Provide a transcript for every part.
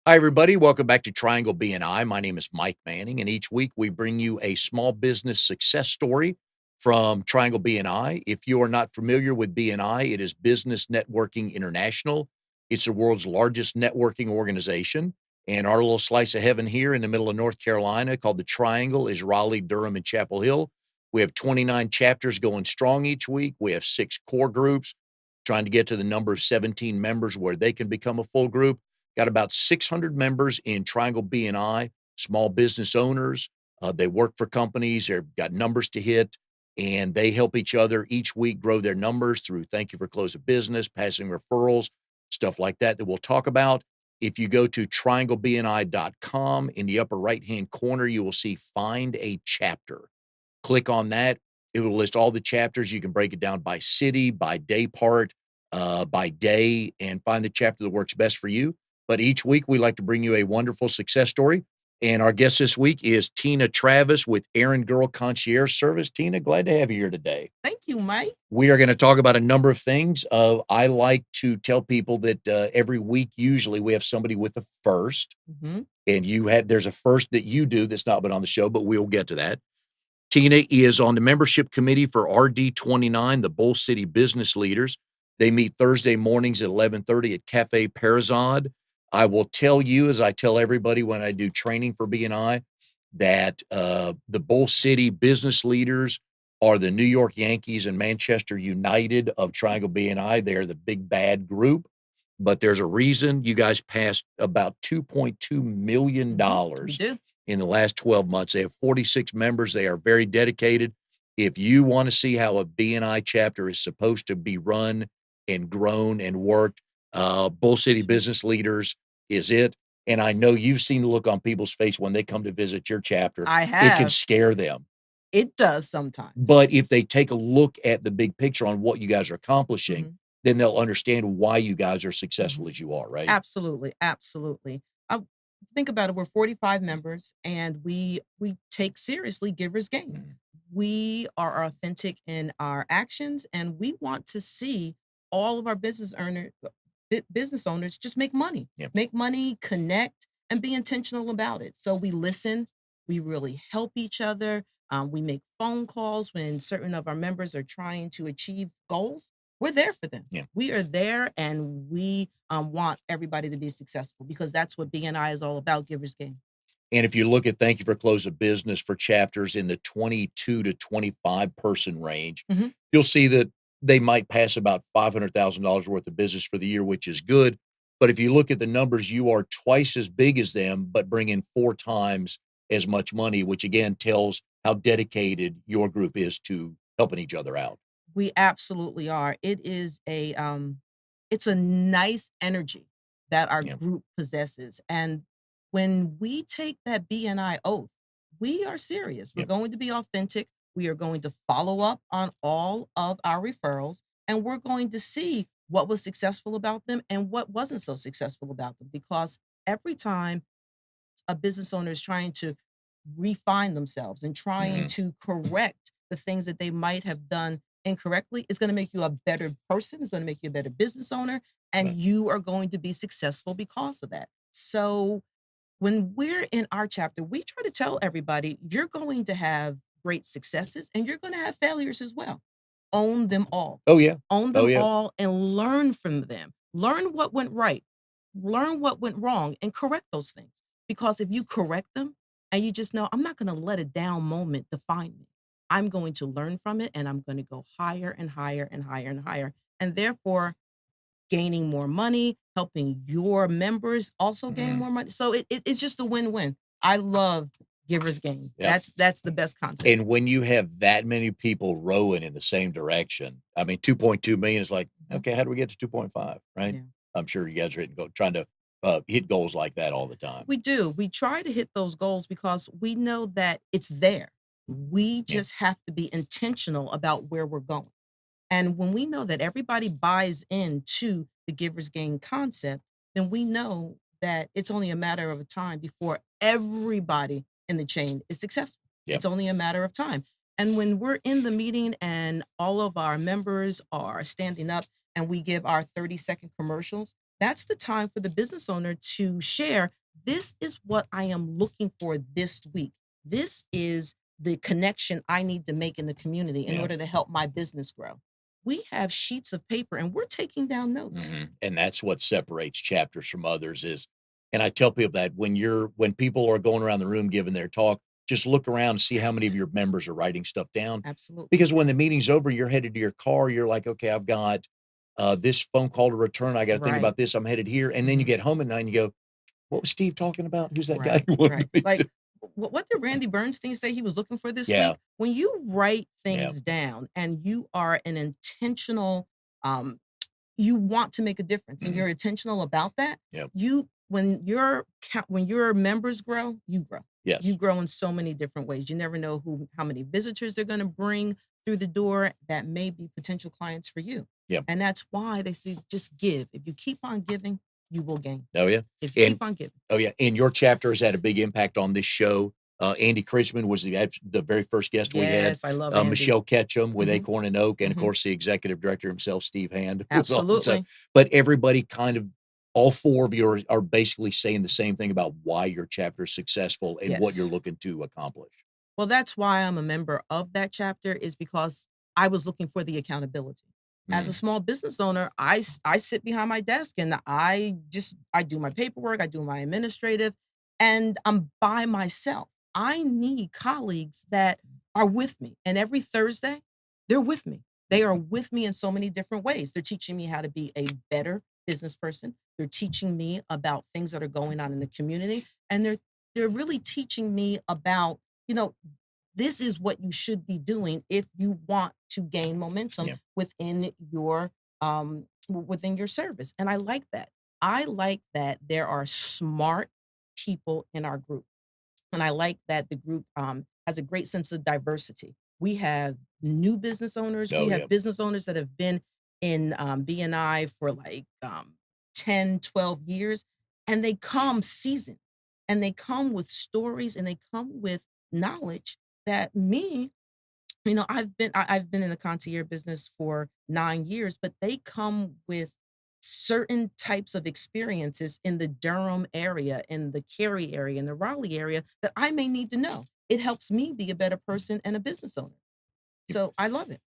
Hi, everybody. Welcome back to Triangle BNI. My name is Mike Manning, and each week we bring you a small business success story from Triangle BNI. If you are not familiar with BNI, it is Business Networking International. It's the world's largest networking organization. And our little slice of heaven here in the middle of North Carolina called the Triangle is Raleigh, Durham, and Chapel Hill. We have 29 chapters going strong each week. We have 6 core groups trying to get to the number of 17 members where they can become a full group. Got about 600 members in Triangle BNI, small business owners. They work for companies. They've got numbers to hit, and they help each other each week grow their numbers through thank you for close of business, passing referrals, stuff like that we'll talk about. If you go to trianglebni.com, in the upper right-hand corner, you will see Find a Chapter. Click on that. It will list all the chapters. You can break it down by city, by day part, by day, and find the chapter that works best for you. But each week, we like to bring you a wonderful success story. And our guest this week is Tina Travis with Errand Concierge Service. Tina, glad to have you here today. Thank you, Mike. We are going to talk about a number of things. I like to tell people that every week, usually, we have somebody with a first. Mm-hmm. And there's a first that you do that's not been on the show, but we'll get to that. Tina is on the membership committee for RD29, the Bull City Business Leaders. They meet Thursday mornings at 11:30 at Cafe Parazad. I will tell you, as I tell everybody when I do training for BNI, that the Bull City Business Leaders are the New York Yankees and Manchester United of Triangle BNI. They're the big bad group, but there's a reason you guys passed about $2.2 million in the last 12 months. They have 46 members. They are very dedicated. If you want to see how a BNI chapter is supposed to be run and grown and worked, Bull City Business Leaders is it. And I know you've seen the look on people's face when they come to visit your chapter. I have. It can scare them. It does sometimes. But if they take a look at the big picture on what you guys are accomplishing, then they'll understand why you guys are successful as you are, right? Absolutely. Absolutely. Think about it. We're 45 members, and we take seriously Givers Gain. We are authentic in our actions, and we want to see all of our business owners just make money, make money, connect, and be intentional about it. So we listen, we really help each other. We make phone calls when certain of our members are trying to achieve goals. We're there for them. We are there, and we want everybody to be successful, because that's what BNI is all about, Givers Gain. And if you look at thank you for close of business for chapters in the 22 to 25 person range, you'll see that they might pass about $500,000 worth of business for the year, which is good. But if you look at the numbers, you are twice as big as them, but bring in 4 times as much money, which again tells how dedicated your group is to helping each other out. We absolutely are. It is it's a nice energy that our group possesses. And when we take that BNI oath, we are serious. We're going to be authentic. We are going to follow up on all of our referrals, and we're going to see what was successful about them and what wasn't so successful about them. Because every time a business owner is trying to refine themselves and trying to correct the things that they might have done incorrectly, it's going to make you a better person. It's going to make you a better business owner, and you are going to be successful because of that. So when we're in our chapter, we try to tell everybody you're going to have great successes and you're going to have failures as well. Own them all. Oh, yeah. Own them all and learn from them. Learn what went right. Learn what went wrong and correct those things. Because if you correct them and you just know, I'm not going to let a down moment define me. I'm going to learn from it, and I'm going to go higher and higher and higher and higher. And therefore, gaining more money, helping your members also gain more money. So it's just a win-win. I love Givers Gain. That's the best concept. And when you have that many people rowing in the same direction, I mean, 2.2 million is like, okay, how do we get to 2.5, right? Yeah. I'm sure you guys are trying to hit goals like that all the time. We do. We try to hit those goals because we know that it's there. We just have to be intentional about where we're going. And when we know that everybody buys into the Givers Gain concept, then we know that it's only a matter of time before everybody in the chain is successful. It's only a matter of time. And when we're in the meeting and all of our members are standing up and we give our 30-second commercials, that's the time for the business owner to share This is what I am looking for this week. This is the connection I need to make in the community in Yeah. order to help my business grow. We have sheets of paper and we're taking down notes. And that's what separates chapters from others is, and I tell people that when people are going around the room giving their talk, just look around and see how many of your members are writing stuff down. Absolutely. Because when the meeting's over, you're headed to your car, you're like, okay, I've got this phone call to return. I got to think Right. about this. I'm headed here. And then you Mhm. get home at night and you go, what was Steve talking about? Who's that guy Right, you wanted right. to meet? Like, what did Randy Bernstein say he was looking for this Yeah. week? When you write Yeah. things down and you are an intentional, um, you want to make a difference and Mhm. you're intentional about that, Yep. when your members grow, you grow. Yes. You grow in so many different ways. You never know how many visitors they're gonna bring through the door that may be potential clients for you. Yep. And that's why they say just give. If you keep on giving, you will gain. Oh, yeah. If you And keep on giving. oh, yeah, and your chapter has had a big impact on this show. Andy Chrisman was the very first guest we had. Yes, I love Andy. Michelle Ketchum with Mhm. Acorn and Oak, and of Mhm. course, the executive director himself, Steve Hand, was on. So, Absolutely. but everybody all four of you are basically saying the same thing about why your chapter is successful and what you're Yes. looking to accomplish. Well, that's why I'm a member of that chapter is because I was looking for the accountability. As a Mm. small business owner, I sit behind my desk and I do my paperwork, I do my administrative, and I'm by myself. I need colleagues that are with me. And every Thursday, they're with me. They are with me in so many different ways. They're teaching me how to be a better business person. They're teaching me about things that are going on in the community. And they're really teaching me about, you know, this is what you should be doing if you want to gain momentum Yeah. within your service. And I like that. I like that there are smart people in our group. And I like that the group has a great sense of diversity. We have new business owners. We Oh, yeah. have business owners that have been in BNI for like 10, 12 years, and they come seasoned and they come with stories and they come with knowledge that me, I've been in the concierge business for 9 years, but they come with certain types of experiences in the Durham area, in the Cary area, in the Raleigh area that I may need to know. It helps me be a better person and a business owner. So I love it.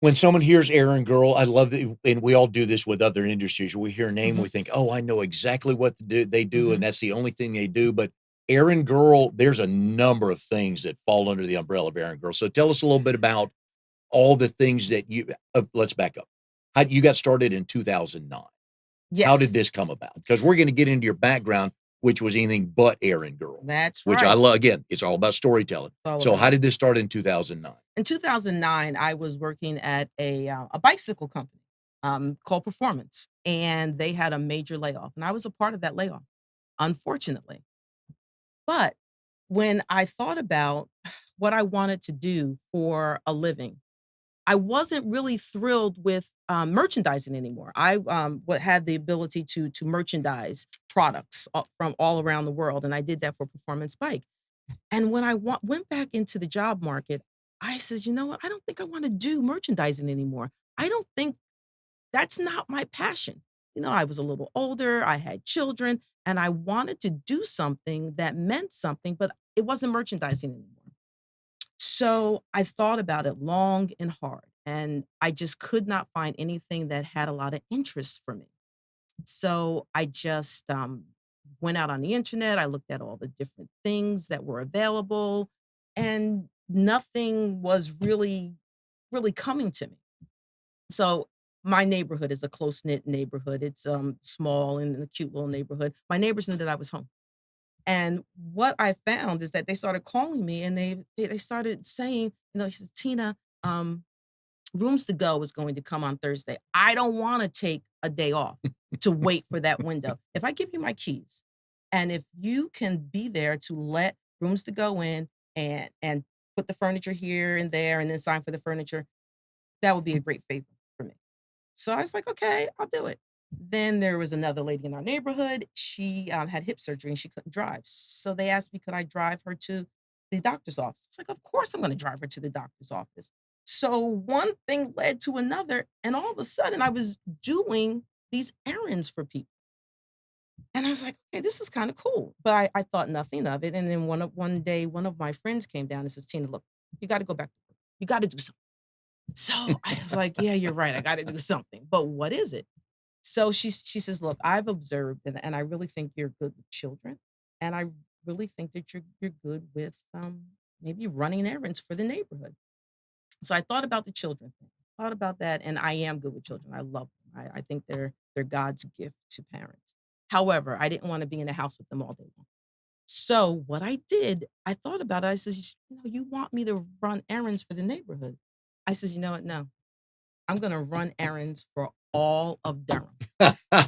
When someone hears errand girl, I love that, and we all do this with other industries. We hear a name, Mhm. we think, "Oh, I know exactly what they do, and Mhm. that's the only thing they do." But errand girl, there's a number of things that fall under the umbrella of errand girl. So tell us a little bit about all the things that let's back up. How you got started in 2009. How did Yes, this come about? Because we're gonna get into your background, which was anything but errand girl, that's which I right. love. Again, it's all about storytelling. It's all So about how it. did this start in 2009? In 2009, I was working at a bicycle company called Performance, and they had a major layoff, and I was a part of that layoff, unfortunately. But when I thought about what I wanted to do for a living, I wasn't really thrilled with merchandising anymore. Had the ability to merchandise products from all around the world, and I did that for Performance Bike. And when I went back into the job market, I said, you know what? I don't think I want to do merchandising anymore. I don't think that's not my passion. I was a little older, I had children, and I wanted to do something that meant something, but it wasn't merchandising anymore. So I thought about it long and hard, and I just could not find anything that had a lot of interest for me. So I just went out on the internet. I looked at all the different things that were available, and nothing was really coming to me. So my neighborhood is a close knit neighborhood. It's small and a cute little neighborhood. My neighbors knew that I was home. And what I found is that they started calling me and they started saying, he says, Tina, um, Rooms to Go is going to come on Thursday. I don't want to take a day off to wait for that window. If I give you my keys and if you can be there to let Rooms to Go in and put the furniture here and there and then sign for the furniture, that would be a great favor for me. So I was like, okay, I'll do it. Then there was another lady in our neighborhood. She had hip surgery and she couldn't drive. So they asked me, could I drive her to the doctor's office? It's like, of course I'm going to drive her to the doctor's office. So one thing led to another. And all of a sudden I was doing these errands for people. And I was like, "Okay, this is kinda cool." But I thought nothing of it, and then one day, one of my friends came down and says, "Tina, look, you gotta go back to work. You gotta do something." So I was like, "Yeah, you're right. I gotta do something. But what is it?" So she says, "Look, I've observed and I really think you're good with children, and I really think that you're good with, maybe running errands for the neighborhood." So I thought about the children thing, thought about that, and I am good with children. I love them. I think they're God's gift to parents. However, I didn't wanna be in the house with them all day long. So what I did, I thought about it. I says, "You know, you want me to run errands for the neighborhood." I says, "You know what? No. I'm gonna run errands for all of Durham."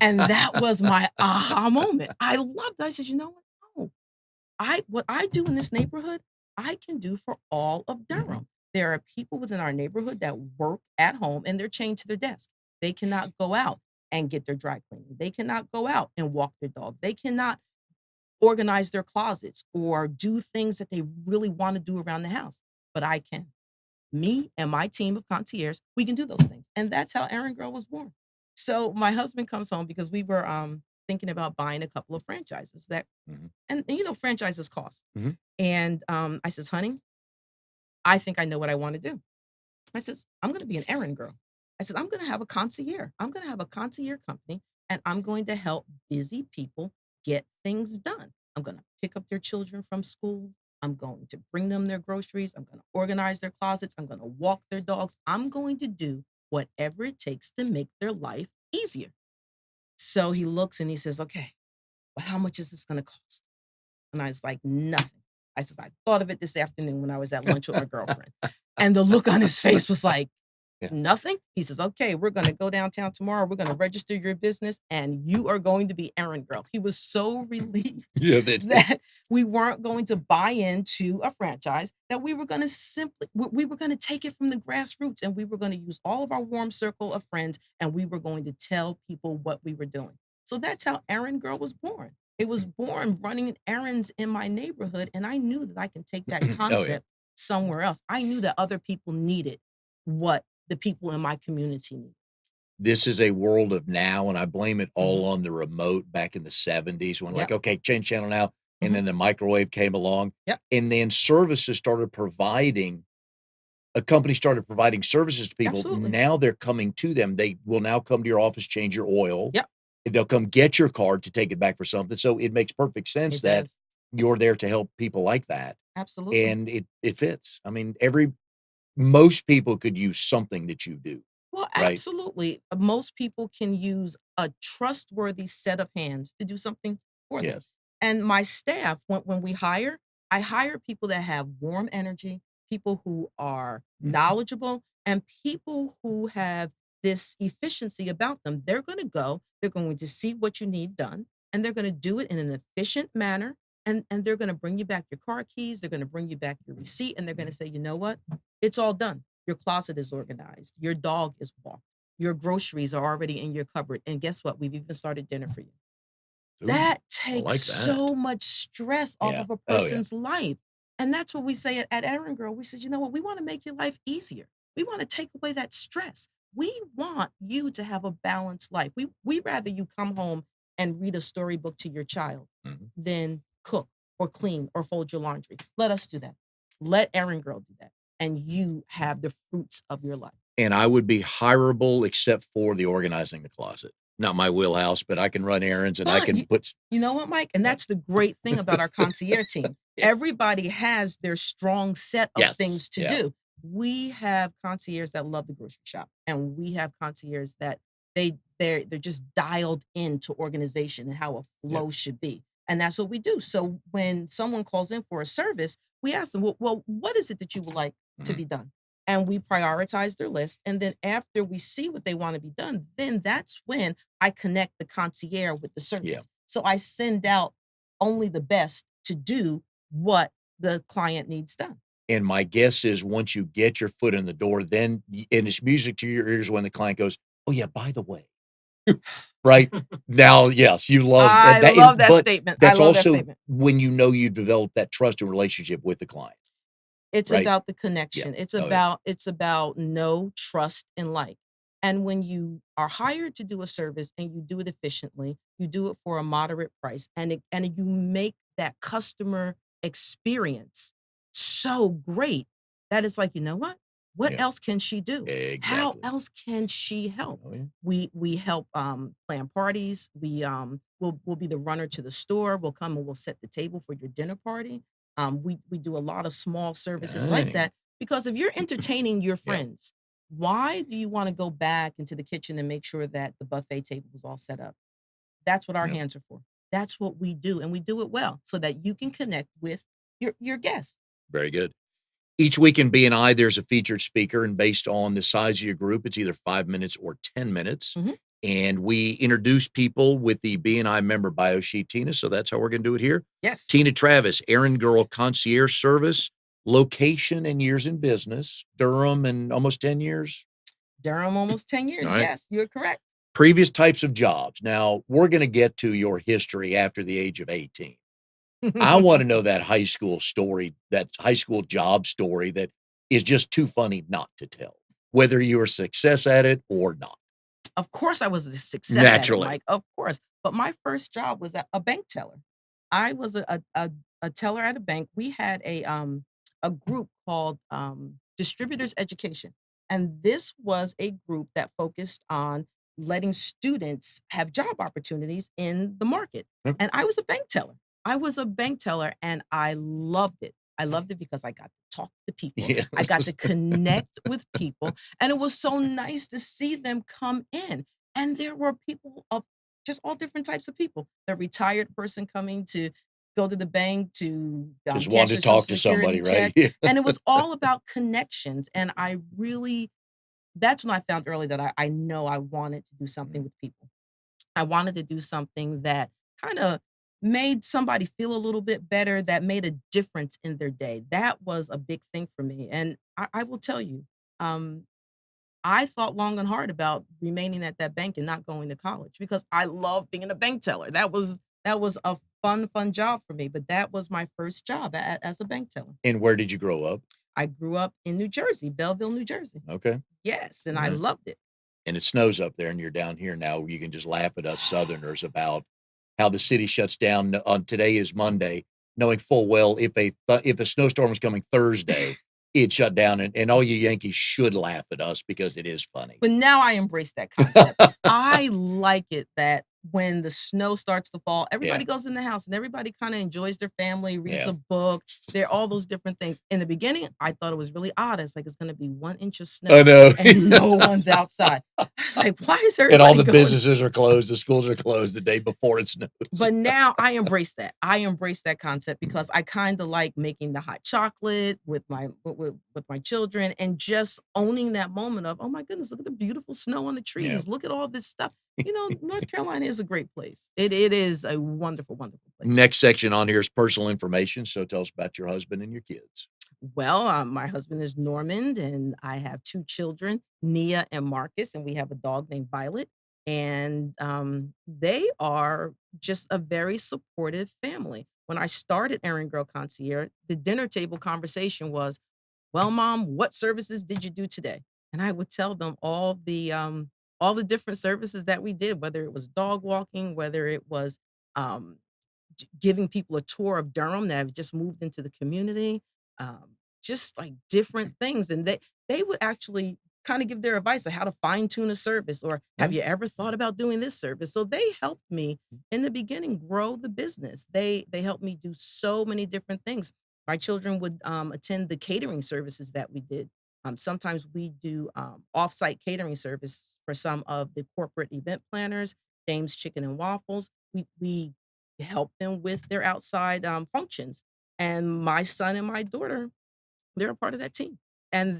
And that was my aha moment. I loved it. I said, "You know what? No. What I do in this neighborhood, I can do for all of Durham." There are people within our neighborhood that work at home and they're chained to their desk. They cannot go out and get their dry cleaning. They cannot go out and walk their dog. They cannot organize their closets or do things that they really want to do around the house. But I can. Me and my team of concierge, we can do those things. And that's how Errand Girl was born. So my husband comes home because we were thinking about buying a couple of franchises that Mhm. and you know franchises cost. Mhm. And I says, "Honey, I think I know what I want to do." I says, "I'm gonna be an errand girl." I said, "I'm gonna have a concierge. I'm gonna have a concierge company and I'm going to help busy people get things done. I'm gonna pick up their children from school. I'm going to bring them their groceries. I'm gonna organize their closets. I'm gonna walk their dogs. I'm going to do whatever it takes to make their life easier." So he looks and he says, "Okay, well, how much is this gonna cost?" And I was like, "Nothing." I says, "I thought of it this afternoon when I was at lunch with my girlfriend." And the look on his face was like, Yeah. "Nothing?" He says, "Okay, we're gonna go downtown tomorrow. We're gonna register your business and you are going to be errand girl." He was so relieved Yeah, that that we weren't going to buy into a franchise, that we were gonna we were gonna take it from the grassroots and we were gonna use all of our warm circle of friends and we were going to tell people what we were doing. So that's how Errand Girl was born. It was born running errands in my neighborhood, and I knew that I can take that Oh, yeah. concept somewhere else. I knew that other people needed what the people in my community need. This is a world of now, and I blame it all Mhm. on the remote back in the '70s when, like, Yep. "Okay, change channel now," and Mhm. then the microwave came along, Yep. and then services started providing a company started providing services to people. Absolutely. Now they're coming to them. They will now come to your office, change your oil. Yep. They'll come get your card to take it back for something. So it makes perfect sense It that does. you're there to help people like that, Absolutely. and it fits. I mean, every most people could use something that you do, Well, right? absolutely. Most people can use a trustworthy set of hands to do something for them. Yes. And my staff, when we hire, I hire people that have warm energy, people who are Mhm. knowledgeable, and people who have this efficiency about them. They're going to go, they're going to see what you need done, and they're going to do it in an efficient manner. And they're going to bring you back your car keys, they're going to bring you back your receipt, and they're going to say, "You know what? It's all done. Your closet is organized. Your dog is walked. Your groceries are already in your cupboard. And guess what? We've even started dinner for you." Ooh, That I takes like that. so much stress off Yeah. of a Oh, yeah. person's life. And that's what we say at Errand Girl. We said, "You know what? We want to make your life easier. We want to take away that stress. We want you to have a balanced life. We rather you come home and read a storybook to your child Mhm. than cook or clean or fold your laundry. Let us do that. Let Errand Girl do that. And you have the fruits of your life." And I would be hireable except for the organizing the closet. Not my wheelhouse, but I can run errands and I But can put you know what, Mike? And yeah, that's the great thing about our concierge team. yeah. Everybody has their strong set of Yes. things to Yeah. do. We have concierges that love the grocery shop, and we have concierges that they're just dialed into organization and how a Yeah. flow should be. And that's what we do. So when someone calls in for a service, we ask them, well, what is it that you would like to Mhm. be done? And we prioritize their list. And then after we see what they want to be done, then that's when I connect the concierge with the Yeah. service. So I send out only the best to do what the client needs done. And my guess is once you get your foot in the door, then and it's music to your ears when the client goes, "Oh, yeah, by the way," right? Now, yes, you love and I that love that but statement. I that's love that also statement. when you know you develop that trust and relationship with the client, It's right? about the Yeah. connection. Oh, yeah. It's about know, trust, and like. And when you are hired to do a service and you do it efficiently, you do it for a moderate price, and you make that customer experience so great that it's like, you know what? What Yeah, else can she do? How exactly. else can she help? Oh, yeah. We help plan parties. We'll be the runner to the store. We'll come and we'll set the table for your dinner party. We do a lot of small services like Dang. that because if you're entertaining your Yeah, friends, why do you wanna go back into the kitchen and make sure that the buffet table was all set up? That's what our yeah, hands are for. That's what we do, and we do it well so that you can connect with your guests. very good. Each week in BNI, there's a featured speaker, and based on the size of your group, it's either 5 minutes or 10 minutes. Mhm. And we introduce people with the BNI member bio sheet, Tina. So that's how we're going to do it here. Tina Yes. Travis, Errand Girl Concierge Service, location and years in business, Durham, and almost 10 years. Durham, almost 10 All years. right. Yes, you're correct. Previous types of jobs. Now, we're going to get to your history after the age of 18. I want to know that high school story, that high school job story that is just too funny not to tell, whether you're a success at it or not. Of course, I was a success at it, Naturally. Mike, of course, but my first job was a bank teller. I was a teller at a bank. We had a group called, Distributors Education, and this was a group that focused on letting students have job opportunities in the market, Okay. and I was a bank teller. I was a bank teller, and I loved it. I loved it because I got to talk to people. Yeah. I got to connect with people, and it was so nice to see them come in. And there were people of just all different types of people. The retired person coming to go to the bank to Just cash wanted their to social talk to security somebody, right? check. Yeah. And it was all about connections. And I really, that's when I found early that I know I wanted to do something with people. I wanted to do something that kind of made somebody feel a little bit better, that made a difference in their day. That was a big thing for me. And I will tell you, um, I thought long and hard about remaining at that bank and not going to college because I love being a bank teller. That was a fun job for me, but that was my first job as a bank teller. And where did you grow up? I grew up in New Jersey, Belleville, New Jersey. Okay. Yes, and All I right. loved it. And it snows up there and you're down here now. You can just laugh at us Southerners about how the city shuts down on today is Monday, knowing full well if a snowstorm was coming Thursday, it shut down and all you Yankees should laugh at us because it is funny. But now I embrace that concept. I like it that when the snow starts to fall, Yeah. everybody goes in the house and everybody kinda enjoys their family, reads Yeah. a book. There are all those different things. In the beginning, I thought it was really odd. It's like, it's gonna be 1 inch of I snow know. and no one's outside. I was like, "Why is And all everybody the going?" businesses are closed, the schools are closed the day before it snows. But now I embrace that. I embrace that concept because I kinda like making the hot chocolate with my children and just owning that moment of, "Oh my goodness, look at the beautiful snow on the Yeah. trees. Look at all this stuff." You know, North Carolina is a great place. It is a wonderful, wonderful place. Next section on here is personal information. So tell us about your husband and your kids. Well, my husband is Normand, and I have 2 children, Nia and Marcus, and we have a dog named Violet. And they are just a very supportive family. When I started Errand Girl Concierge, the dinner table conversation was, "Well, mom, what services did you do today?" And I would tell them all the different services that we did, whether it was dog walking, whether it was um, giving people a tour of Durham that have just moved into the community, just like different things. And they would actually kind of give their advice on how to fine tune a service or have Yeah. you ever thought about doing this service? So they helped me in the beginning grow the business. They helped me do so many different things. My children would attend the catering services that we did. Sometimes we do offsite catering service for some of the corporate event planners, James Chicken and Waffles. We help them with their outside, functions, and my son and my daughter, they're a part of that team, and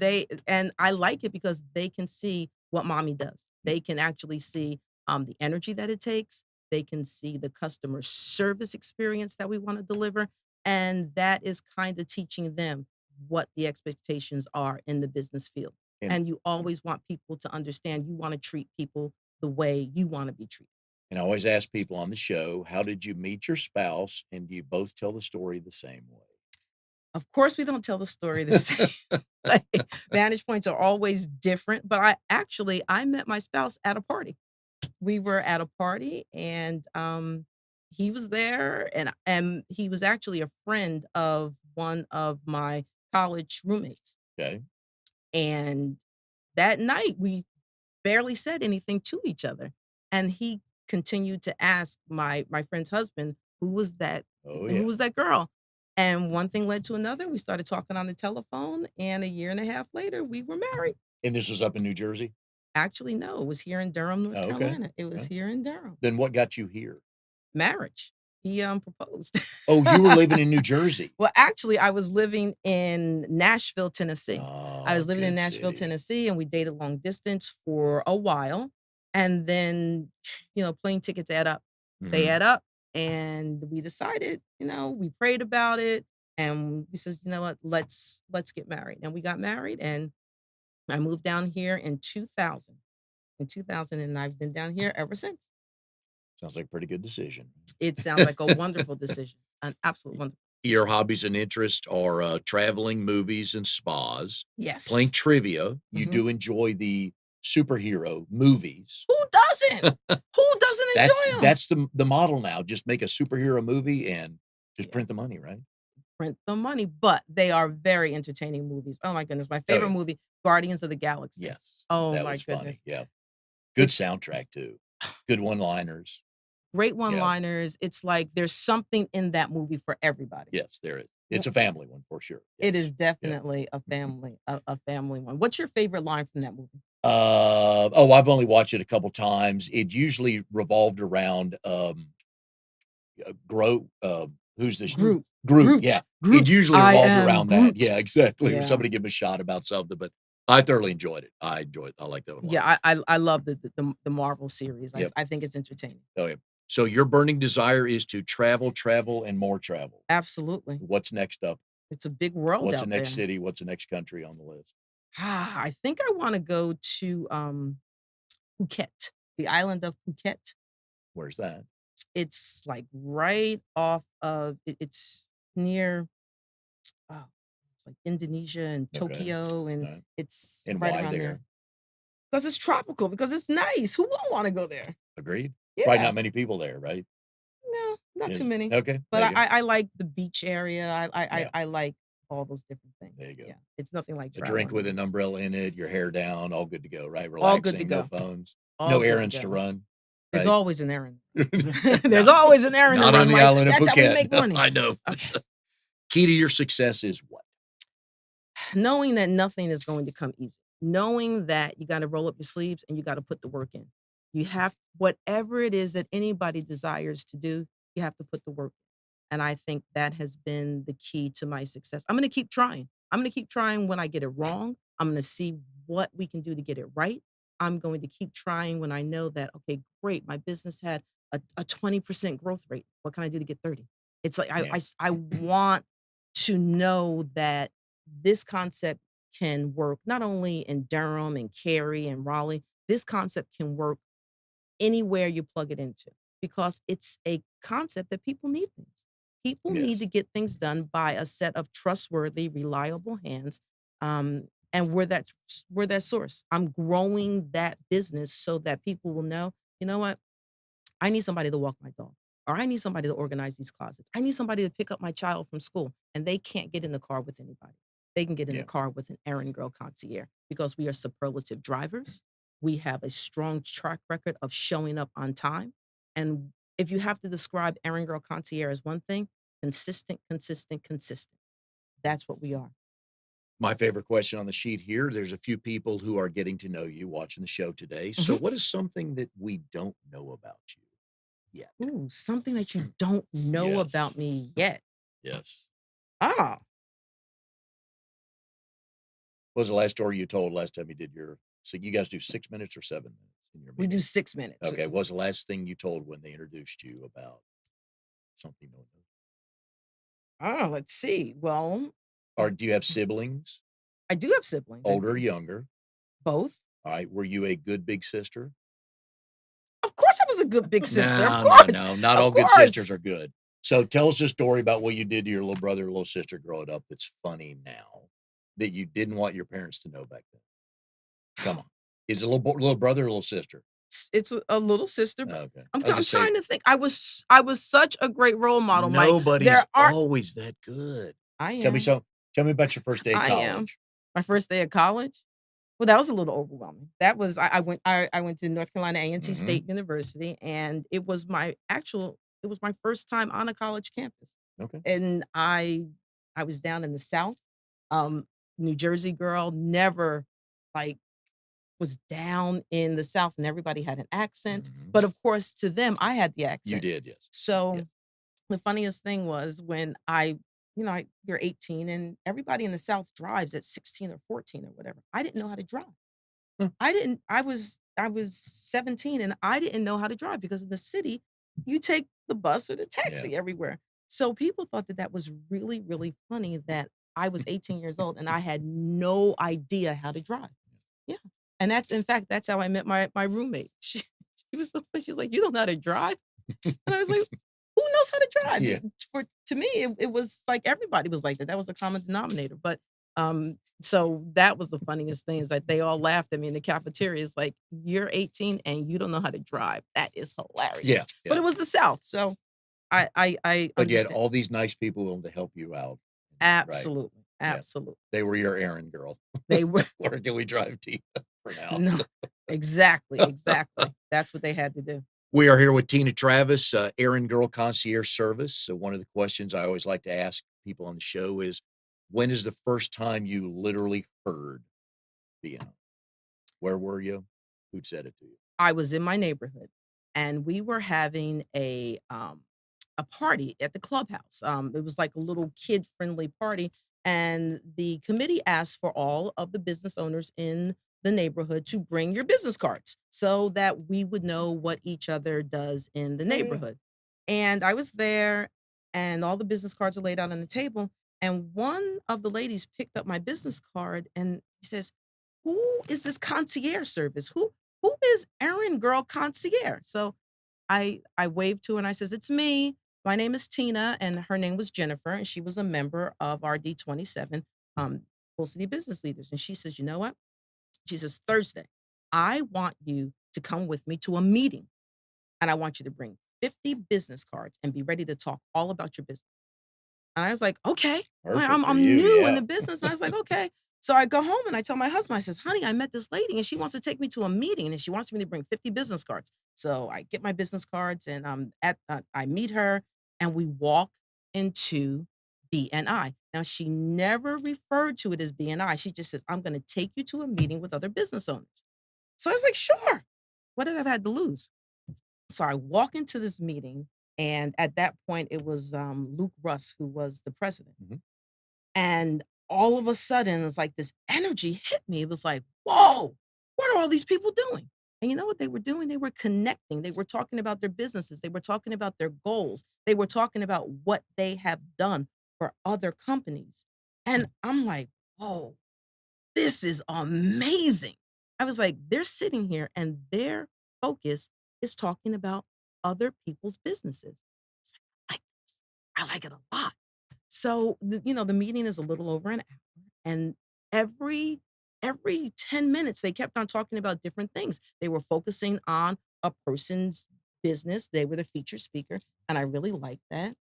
I like it because they can see what mommy does. They can actually see, the energy that it takes. They can see the customer service experience that we wanna deliver, and that is kinda teaching them what the expectations are in the business field, And and you always want people to understand you wanna treat people the way you wanna be treated. and I always ask people on the show, how did you meet your spouse? And do you both tell the story the same way? Of course, we don't tell the story the same. Like, vantage points are always different, but I met my spouse at a party. We were at a party and, he was there and he was actually a friend of one of my college roommates. Okay. And that night, we barely said anything to each other, and he continued to ask my friend's husband, Oh, who yeah. was that girl?" And one thing led to another, we started talking on the telephone, and a year and a half later, we were married. And this was up in New Jersey? Actually, no, it was here in Durham, North Oh, okay. Carolina. It was Okay. here in Durham. Then what got you here? Marriage. He, proposed. Oh, you were living in New Jersey? Well, actually, I was living in Nashville, Tennessee. I Oh, was living in good Nashville, city. Tennessee, and we dated long distance for a while. And then, plane tickets add up. They Mhm. add up, and we decided, we prayed about it, and we says, "You know what? Let's get married." And we got married, and I moved down here in 2000. In 2000, and I've been down here ever since. Sounds like a pretty good decision. It sounds like a wonderful decision, an absolute wonderful. Your hobbies and interests are, traveling, movies, and spas, playing Yes. trivia. You Mhm. do enjoy the superhero movies. Who doesn't? Who doesn't That's enjoy them? that's the model now. Just make a superhero movie and just Yeah, print the money, right? print the money, but they are very entertaining movies. Oh my goodness, my Oh, favorite yeah. movie, Guardians of the Galaxy. Yes. Oh That my was goodness. funny. Yeah. Good It's soundtrack too. Good one-liners. great Yeah. one-liners. It's like there's something in that movie for everybody. Yes, there is. W It's a family one for sure. It Yes. is Yeah. definitely a family one. What's your favorite line from that movie? I've only watched it a couple times. It usually revolved around, who's this? Groot. Groot, yeah. It Groot. usually I revolved am around that. Groot. Yeah, exactly. Or Yeah. somebody give him a shot about something, but I thoroughly enjoyed it. I enjoyed it. I like that one a lot. Yeah, I love the Marvel series. Yep. I think it's entertaining. Oh, yeah. So your burning desire is to travel, travel, and more travel. Absolutely. What's next up? It's a big world What's the out there. next city? What's the next country on the list? I think I wanna go to, Phuket, the island of Phuket. Where's that? It's, like, right off of it's near, oh, it's like Indonesia and Okay. Tokyo, and Alright. it's And right why around there? there. Because it's tropical, because it's nice. Who won't wanna go there? Agreed. Probably Yeah. not many people there, right? No, not too Is many. okay, But there you go. I like the beach area. Yeah, I like all those different things. there you go. Yeah, it's nothing like A drink traveling with alone. an umbrella in it, your hair down, all good to go, right? All good to Relaxing, no go. phones, All no good to errands to go. run, There's right? always an errand. There's Not always an errand to not on run, the Mike. island of That's how we Phuket. make money. I know. Okay. Key to your success is what? Knowing that nothing is going to come easy. Knowing that you gotta roll up your sleeves and you gotta put the work in. You have whatever it is that anybody desires to do, you have to put the work in. And I think that has been the key to my success. I'm gonna keep trying. I'm gonna keep trying when I get it wrong. I'm gonna see what we can do to get it right. I'm going to keep trying when I know that, okay, great, my business had a 20% growth rate. What can I do to get 30? It's like Yeah. I want to know that this concept can work not only in Durham and Cary and Raleigh, this concept can work anywhere you plug it into because it's a concept that people need things. People need Yes. to get things done by a set of trustworthy, reliable hands. And we're that source. I'm growing that business so that people will know, you know what? I need somebody to walk my dog, or I need somebody to organize these closets. I need somebody to pick up my child from school, and they can't get in the car with anybody. They can get in the Yeah. car with an errand girl concierge because we are superlative drivers. We have a strong track record of showing up on time. And if you have to describe errand girl concierge as one thing, consistent, consistent, consistent. That's what we are. My favorite question on the sheet here, there's a few people who are getting to know you watching the show today. So Mhm. what is something that we don't know about you yet? Ooh, something that you don't know Yes. about me yet. Yes. Ah, What was the last story you told last time you did so you guys do 6 minutes or 7 minutes in your we do meeting? 6 minutes. Okay. What was the last thing you told when they introduced you about something no one knows? Let's see. Well, Or do you have siblings, I do have siblings. older or younger? Both. All right. Were you a good big sister? Of course I was a good big sister, of No, no, course, no. Not of all good course. sisters are good. So tell us a story about what you did to your little brother or little sister growing up that's funny now that you didn't want your parents to know back then. Come on. Is it a little brother or little sister? It's a little sister, but Okay. I'm I'll I'm just say trying to think. I was such a great role model, Mike. nobody's There are always that good. I Tell me am. so tell me about your first day of I am. college. My first day of college? Well, that was a little overwhelming. That was I went to North Carolina A&T Mhm. State University, and it was my first time on a college campus. Okay. And I was down in the South, um, New Jersey girl, never, like, was down in the South, and everybody had an accent, Mhm. but of course, to them, I had the You accent. did, yes. Yes. So the funniest thing was when you're 18 and everybody in the South drives at 16 or 14 or whatever. I didn't know how to drive. Hmm. I was 17 and I didn't know how to drive because in the city, you take the bus or the Yeah. taxi everywhere. So people thought that that was really, really funny that I was 18 years old and I had no idea how to drive. Yeah. And in fact, that's how I met my roommate. She was so funny. She was like, "You don't know how to drive?" And I was like, "Who knows how to drive?" Yeah. To me, it was like everybody was like that. That was a common denominator. But so that was the funniest thing is that they all laughed at me in the cafeteria. It's like, "You're 18 and you don't know how to drive. That is Yeah. hilarious." But Yeah. it was the South, so I But you had understand. all these nice people willing to help you out. Right. Absolutely, Yeah. absolutely. They were your errand girl. They were Where can we drive to you for now? no, exactly, exactly. That's what they had to do. We are here with Tina Travis, Errand Girl Concierge Service. So one of the questions I always like to ask people on the show is, when is the first time you literally heard BNI? Where were you? Who said it to you? I was in my neighborhood, and we were having a party at the clubhouse. It was like a little kid-friendly party, and the committee asked for all of the business owners in the neighborhood to bring your business cards so that we would know what each other does in the Oh, yeah. neighborhood. And I was there, and all the business cards are laid out on the table, and one of the ladies picked up my business card, and she says, "Who is this concierge service? Who is Errand Girl Concierge?" So I waved to her and I says, "It's me. My name is Tina," and her name was Jennifer, and she was a member of our D27 Full City Business Leaders. And she says, "You know what?" She says, "Thursday, I want you to come with me to a meeting, and I want you to bring 50 business cards and be ready to talk all about your business." And I was like, "Okay." Perfect for I'm you. new in Yeah. the business. And I was like, "Okay." So I go home and I tell my husband, I says, "Honey, I met this lady and she wants to take me to a meeting and she wants me to bring 50 business cards." So I get my business cards and I meet her and we walk into BNI. Now she never referred to it as BNI. She just says, "I'm going to take you to a meeting with other business owners." So I was like, "Sure. What did I have to lose?" So I walk into this meeting, and at that point, it was Luke Russ who was the president. Mhm. And all of a sudden, it's like this energy hit me. It was like, whoa, what are all these people doing? And you know what they were doing? They were connecting. They were talking about their businesses. They were talking about their goals. They were talking about what they have done for other companies. And I'm like, whoa, this is amazing. I was like, they're sitting here and their focus is talking about other people's businesses. It's like, I like this. I like it a lot. So, the meeting is a little over an hour, and every every 10 minutes they kept on talking about different things. They were focusing on a person's business. They were the featured speaker, and I really liked that.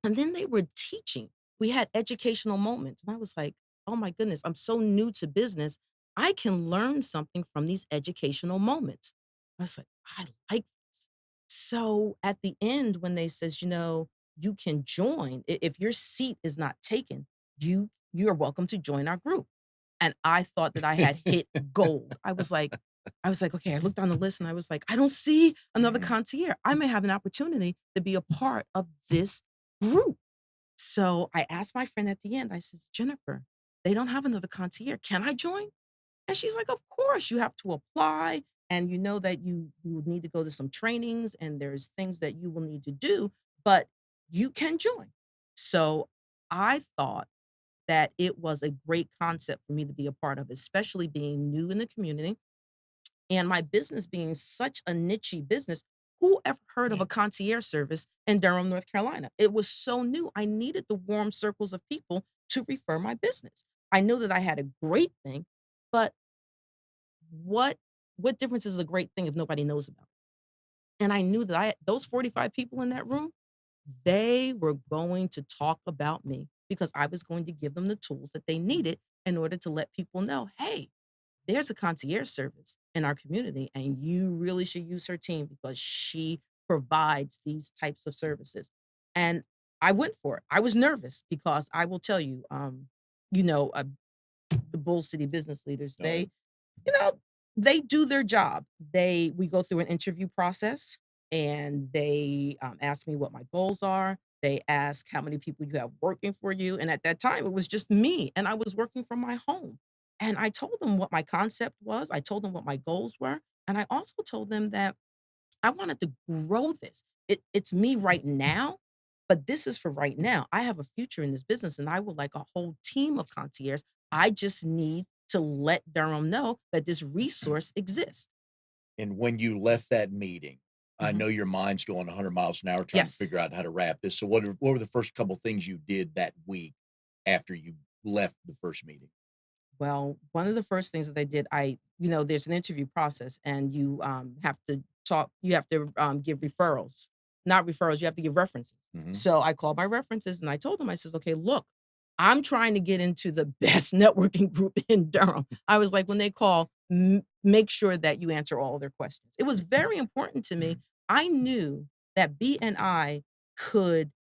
And then they were teaching. We had educational moments, and I was like, "Oh my goodness, I'm so new to business. I can learn something from these educational moments." I was like, "I like this." So at the end, when they says, "You can join if your seat is not taken, you are welcome to join our group." And I thought that I had hit gold. I was like, "Okay." I looked on the list and I was like, "I don't see another Mhm. concierge. I may have an opportunity to be a part of this group." So I asked my friend at the end, I says, "Jennifer, they don't have another concierge. Can I join?" And she's like, "Of course, you have to apply. And you know that you will need to go to some trainings and there's things that you will need to do, but you can join." So I thought that it was a great concept for me to be a part of, especially being new in the community and my business being such a niche business. Who ever heard of Yeah. a concierge service in Durham, North Carolina? It was so new. I needed the warm circles of people to refer my business. I knew that I had a great thing, but what what difference is a great thing if nobody knows about it? And I knew that I those 45 people in that room, they were going to talk about me because I was going to give them the tools that they needed in order to let people know, "Hey, there's a concierge service in our community, and you really should use her team because she provides these types of services." And I went for it. I was nervous because I will tell you, you know, uh, the Bull City business leaders, Oh, yeah. you know, they do their job. We go through an interview process and they ask me what my goals are. They ask how many people you have working for you. And at that time, it was just me and I was working from my home. And I told them what my concept was. I told them what my goals were. And I also told them that I wanted to grow this. It's me right now, but this is for right now. I have a future in this business and I would like a whole team of concierge. I just need to let Durham know that this resource exists. And when you left that meeting, I Mhm. know your mind's going 100 miles an hour trying to Yes. figure out how to wrap this. So what were the first couple things you did that week after you left the first meeting? Well, one of the first things that they did, there's an interview process and you have to give referrals, not referrals, you have to give references. Mhm. So I called my references and I told them, I says, okay, look, I'm trying to get into the best networking group in Durham. I was like, when they call, make sure that you answer all their questions. It was very important to me. I knew that BNI could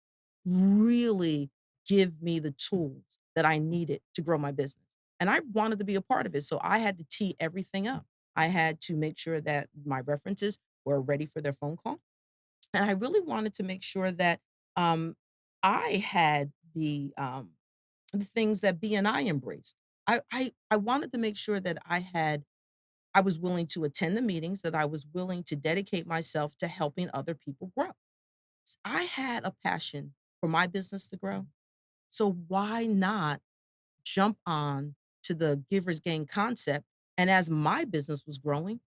really give me the tools that I needed to grow my business. And I wanted to be a part of it. So I had to tee everything up. I had to make sure that my references were ready for their phone call. And I really wanted to make sure that um, I had the things that BNI embraced. I wanted to make sure that I was willing to attend the meetings, that I was willing to dedicate myself to helping other people grow. I had a passion for my business to grow. So why not jump on to the giver's gain concept? And as my business was growing,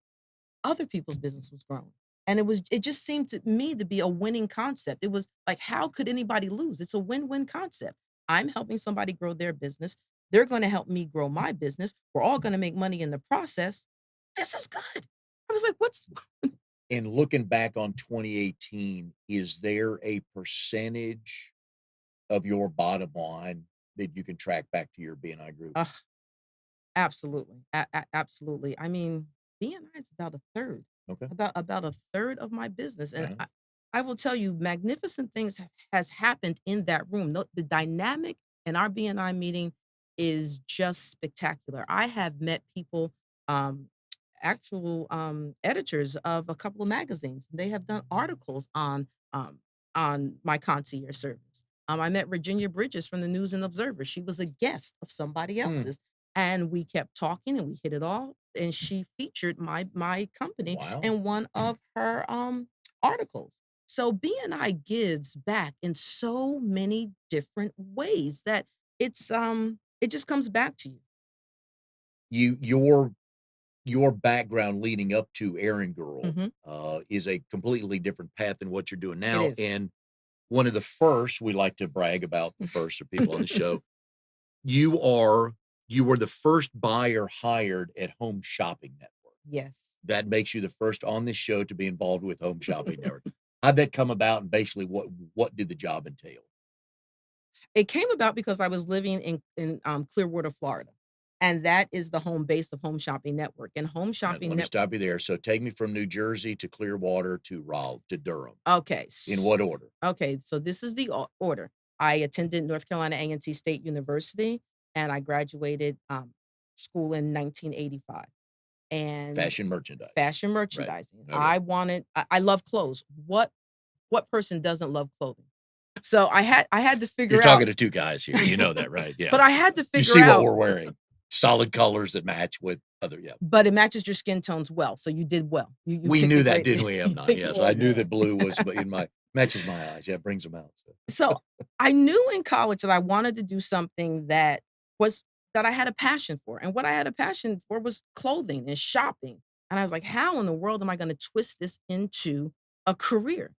other people's business was growing. And it just seemed to me to be a winning concept. It was like, how could anybody lose? It's a win-win concept. I'm helping somebody grow their business. They're going to help me grow my business. We're all going to make money in the process. This is good. I was like, what's And looking back on 2018, is there a percentage of your bottom line that you can track back to your BNI group? Absolutely. Absolutely. I mean, BNI is about a third, Okay. about a third of my business. And Uh-huh. I will tell you, magnificent things has happened in that room. The dynamic in our BNI meeting is just spectacular. I have met people, um, actual editors of a couple of magazines. They have done articles on my concierge service. I met Virginia Bridges from the News and Observer. She was a guest of somebody Hmm. else's. And we kept talking and we hit it all, and she featured my company Wow. in one of her, articles. So BNI gives back in so many different ways that it just comes back to you. You your background leading up to Errand Girl, Mhm. is a completely different path than what you're doing It now, is. and one of the first we like to brag about the first of people on the show, you are you were the first buyer hired at Home Shopping Network. Yes. That makes you the first on this show to be involved with Home Shopping Network. How'd that come about, and basically what did the job entail? It came about because I was living in Clearwater, Florida, and that is the home base of Home Shopping Network, and Home Now, Shopping let me Net stop you there. So take me from New Jersey to Clearwater to Raleigh to Durham. okay, In what order? okay, so this is the order. I attended North Carolina A&T State University, and I graduated, school in 1985, and Fashion merchandise. fashion Right. merchandising. Okay. I love clothes. What person doesn't love clothing? So I had to You're figure out talking to 2 guys here, you know that, right? Yeah. but I had to You figure see what out we're wearing. Solid colors that match with other yeah. but it matches your skin tones well, so you did well. You We picked a knew that, great didn't we, you M9? picked Yes, well I knew done. that blue was in my matches my eyes. Yeah, it brings them out, so. So, I knew in college that I wanted to do something was that I had a passion for, and what I had a passion for was clothing and shopping, and I was like, "How in the world am I gonna twist this into a career.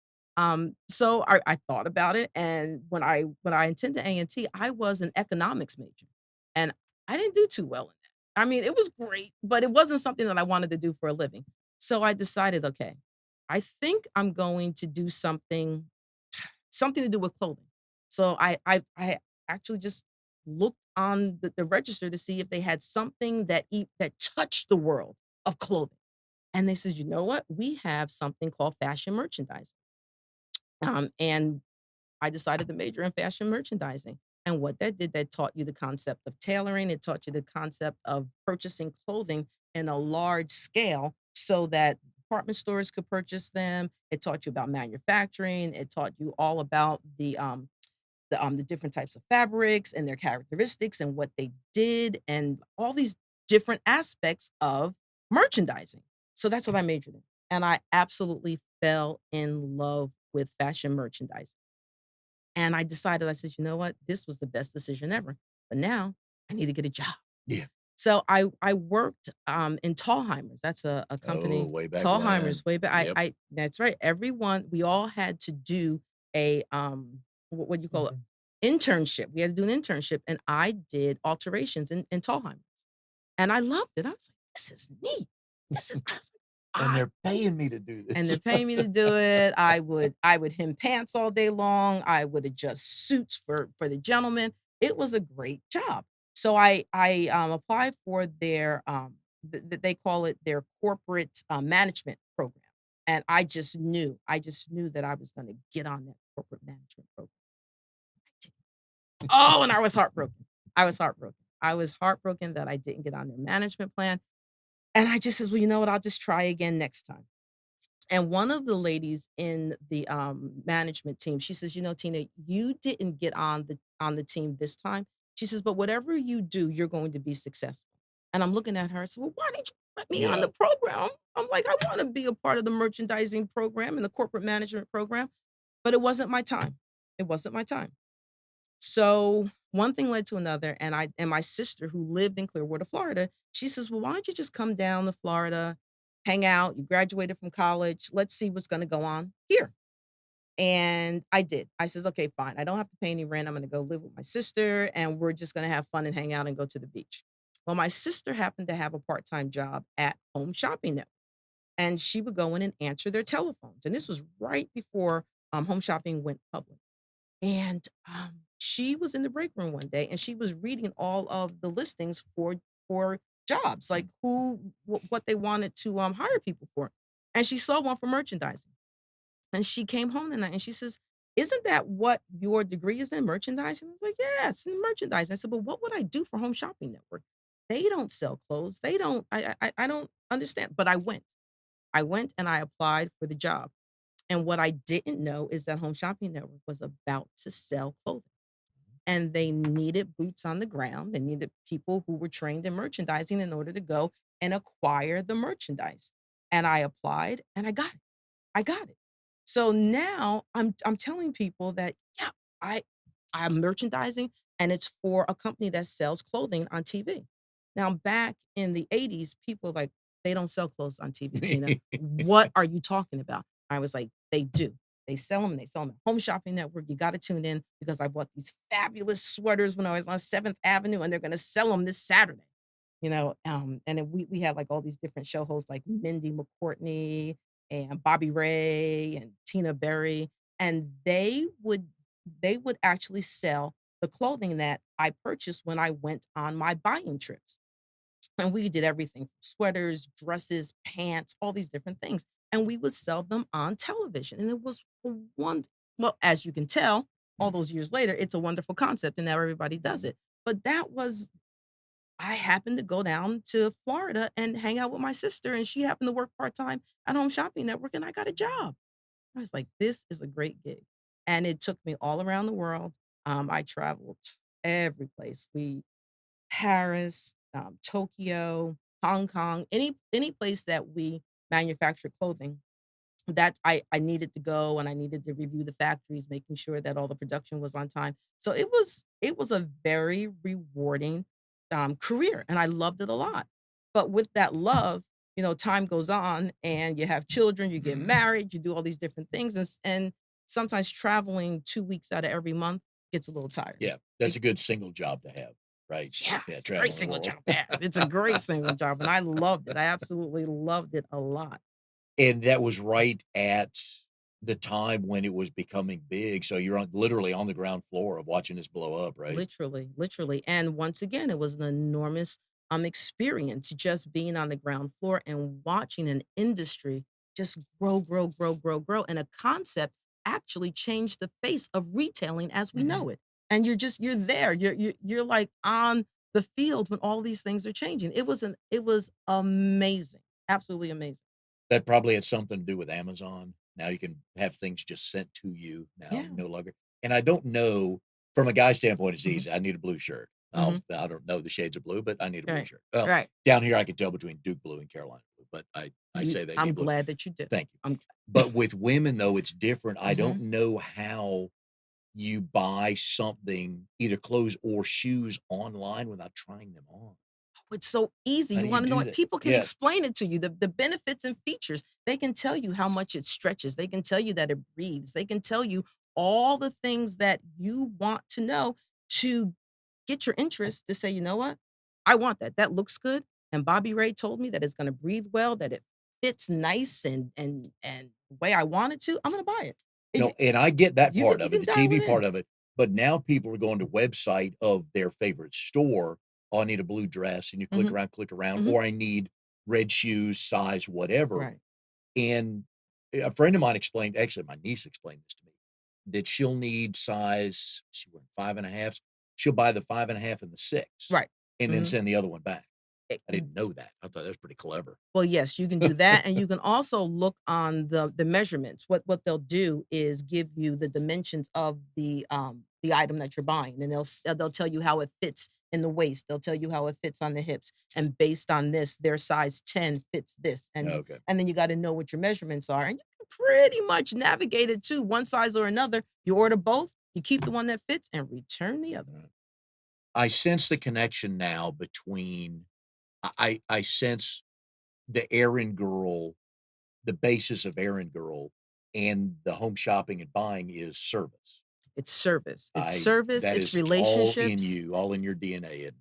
So I thought about it, and when I attended A&T, I was an economics major, and I didn't do too well in that. I mean, it was great, but it wasn't something that I wanted to do for a living. So I decided, okay, I think I'm going to do something to do with clothing. So I actually just looked on the register to see if they had something that touched the world of clothing. And they said, "You know what? We have something called fashion merchandising." And I decided to major in fashion merchandising. And what that did, that taught you the concept of tailoring. It taught you the concept of purchasing clothing in a large scale so that department stores could purchase them. It taught you about manufacturing. It taught you all about the different types of fabrics and their characteristics and what they did and all these different aspects of merchandising. So that's what I majored in. And I absolutely fell in love with fashion merchandising. And I decided, I said, you know what? This was the best decision ever. But now I need to get a job. Yeah. So I worked in Tallheimers. That's a Oh, company. way back Tallheimers, when. way back. Yep. I That's right. Everyone, we all had to do a what do you call it? Internship. We had to do an internship, and I did alterations in Tallheimers. And I loved it. I was like, this is neat. This is I was like, And they're paying me to do and this. they're paying me to do it. I would hem pants all day long. I would adjust suits for the gentlemen. It was a great job. So I applied for their they call it their corporate management program, and I just knew that I was going to get on that corporate management program. I did. Oh, and I was heartbroken. I was heartbroken. I was heartbroken that I didn't get on their management plan. And I just says, well, you know what? I'll just try again next time. And one of the ladies in the, management team, she says, "You know, Tina, you didn't get on the team this time." She says, "But whatever you do, you're going to be successful." And I'm looking at her, I said, "Well, why didn't you put me on Yeah. the program?" I'm like, "I wanna be a part of the merchandising program and the corporate management program," but it wasn't my time. It wasn't my time. So, one thing led to another, and my sister who lived in Clearwater, Florida, she says, "Well, why don't you just come down to Florida, hang out, you graduated from college, let's see what's gonna go on here." And I did. I says, "Okay, fine. I don't have to pay any rent. I'm gonna go live with my sister, and we're just gonna have fun and hang out and go to the beach." Well, my sister happened to have a part-time job at Home Shopping Network, and she would go in and answer their telephones, and this was right before, Home Shopping went public. And, she was in the break room one day, and she was reading all of the listings for jobs, like what they wanted to, hire people for, and she saw one for merchandising, and she came home that night, and she says, "Isn't that what your degree is in, merchandising?" I was like, "Yeah, it's in merchandising." I said, "But what would I do for Home Shopping Network? They don't sell clothes. They don't I don't understand." But I went. I went and I applied for the job. And what I didn't know is that Home Shopping Network was about to sell clothing, and they needed boots on the ground. They needed people who were trained in merchandising in order to go and acquire the merchandise. And I applied and I got it. I got it. So now I'm telling people that, yeah, I I'm merchandising, and it's for a company that sells clothing on TV. Now back in the '80s, people were like, "They don't sell clothes on TV, Tina. What are you talking about?" I was like, "They do. They sell them. They sell them at Home Shopping Network. You gotta tune in because I bought these fabulous sweaters when I was on 7th Avenue, and they're gonna sell them this Saturday." And then we had, like, all these different show hosts like Mindy McCourtney and Bobby Ray and Tina Berry, and they would actually sell the clothing that I purchased when I went on my buying trips. And we did everything from sweaters, dresses, pants, all these different things. And we would sell them on television. And it was a well, as you can tell, all those years later, it's a wonderful concept and now everybody does it. But that was I happened to go down to Florida and hang out with my sister, and she happened to work part-time at Home Shopping Network, and I got a job. I was like, "This is a great gig." And it took me all around the world. I traveled every place. We Paris, Tokyo, Hong Kong, any place that we manufacture clothing that I needed to go, and I needed to review the factories, making sure that all the production was on time. So it was a very rewarding, career, and I loved it a lot. But with that love time goes on and you have children, you get married, you do all these different things, and sometimes traveling 2 weeks out of every month gets a little tiring. Yeah, that's a good single job to have, right? Yeah, Yeah, it's a great traveling the single world. job to have. It's a great single job, and I loved it. I absolutely loved it a lot. And that was right at the time when it was becoming big, so you're literally on the ground floor of watching this blow up, right? Literally, literally. And once again, it was an enormous experience just being on the ground floor and watching an industry just grow, grow, grow, grow, grow. And a concept actually changed the face of retailing as we know Mhm. it. And you're there. You're like on the field when all these things are changing. It was amazing. Absolutely amazing. That probably had something to do with Amazon. Now you can have things just sent to you now, Yeah. no longer, and I don't know, from a guy standpoint, it's Hmm. easy. I need a blue shirt. Hmm. I don't know the shades of blue, but I need a blue Right. shirt. Well, Right. down here, I can tell between Duke blue and Carolina blue, but I say they I'm need blue. glad that you do. Thank you. I'm But with women, though, it's different. I don't glad. know how you buy something, either clothes or shoes, online without trying them on. It's so easy. How You do you wanna know do what? that? People can Yes. explain it to you, the benefits and features. They can tell you how much it stretches. They can tell you that it breathes. They can tell you all the things that you want to know to get your interest to say, "You know what? I want that. That looks good, and Bobby Ray told me that it's gonna breathe well, that it fits nice and the way I want it to. I'm gonna buy it." And No, and I get that part you of it, can the dial TV it part in. of it, but now people are going to website of their favorite store. "Oh, I need a blue dress," and you Mhm, click around, mhm. or, "I need red shoes, size whatever," Right. and a friend of mine explained, actually, my niece explained this to me, that she'll need size, she went 5 and a halves, she'll buy the 5 and a half and the 6, Right. and then Mhm. send the other one back. Eh I didn't know that. I thought that was pretty clever. Well, yes, you can do that, and you can also look on the measurements. What they'll do is give you the dimensions of the item that you're buying, and they'll tell you how it fits in the waist. They'll tell you how it fits on the hips, and based on this, their size 10 fits this, Okay. and then you gotta know what your measurements are, and you can pretty much navigate it to one size or another. You order both, you keep the one that fits, and return the other. Right. I sense the connection now between I sense the errand girl, the basis of errand girl, and the home shopping and buying is service. It's service. It's I service, That it's is all in relationships. you, all in your DNA,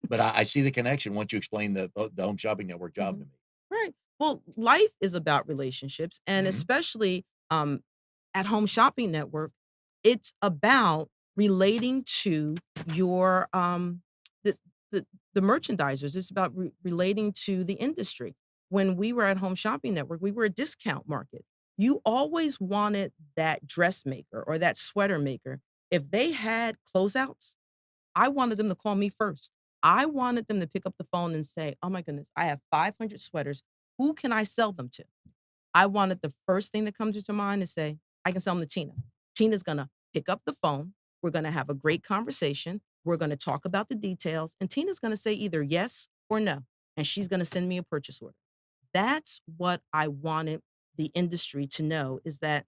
but I see the connection once you explain the Home Shopping Network job to Mhm. me. Right. Well, life is about relationships, and Mhm. especially, at Home Shopping Network, it's about relating to your, the the the merchandisers. It's about relating to the industry. When we were at Home Shopping Network, we were a discount market. You always wanted that dressmaker or that sweater maker. If they had closeouts, I wanted them to call me first. I wanted them to pick up the phone and say, "Oh my goodness, I have 500 sweaters. Who can I sell them to?" I wanted the first thing that comes to mind to say, "I can sell them to Tina." Tina's gonna pick up the phone. We're gonna have a great conversation. We're gonna talk about the details, and Tina's gonna say either yes or no, and she's gonna send me a purchase order. That's what I wanted the industry to know, is that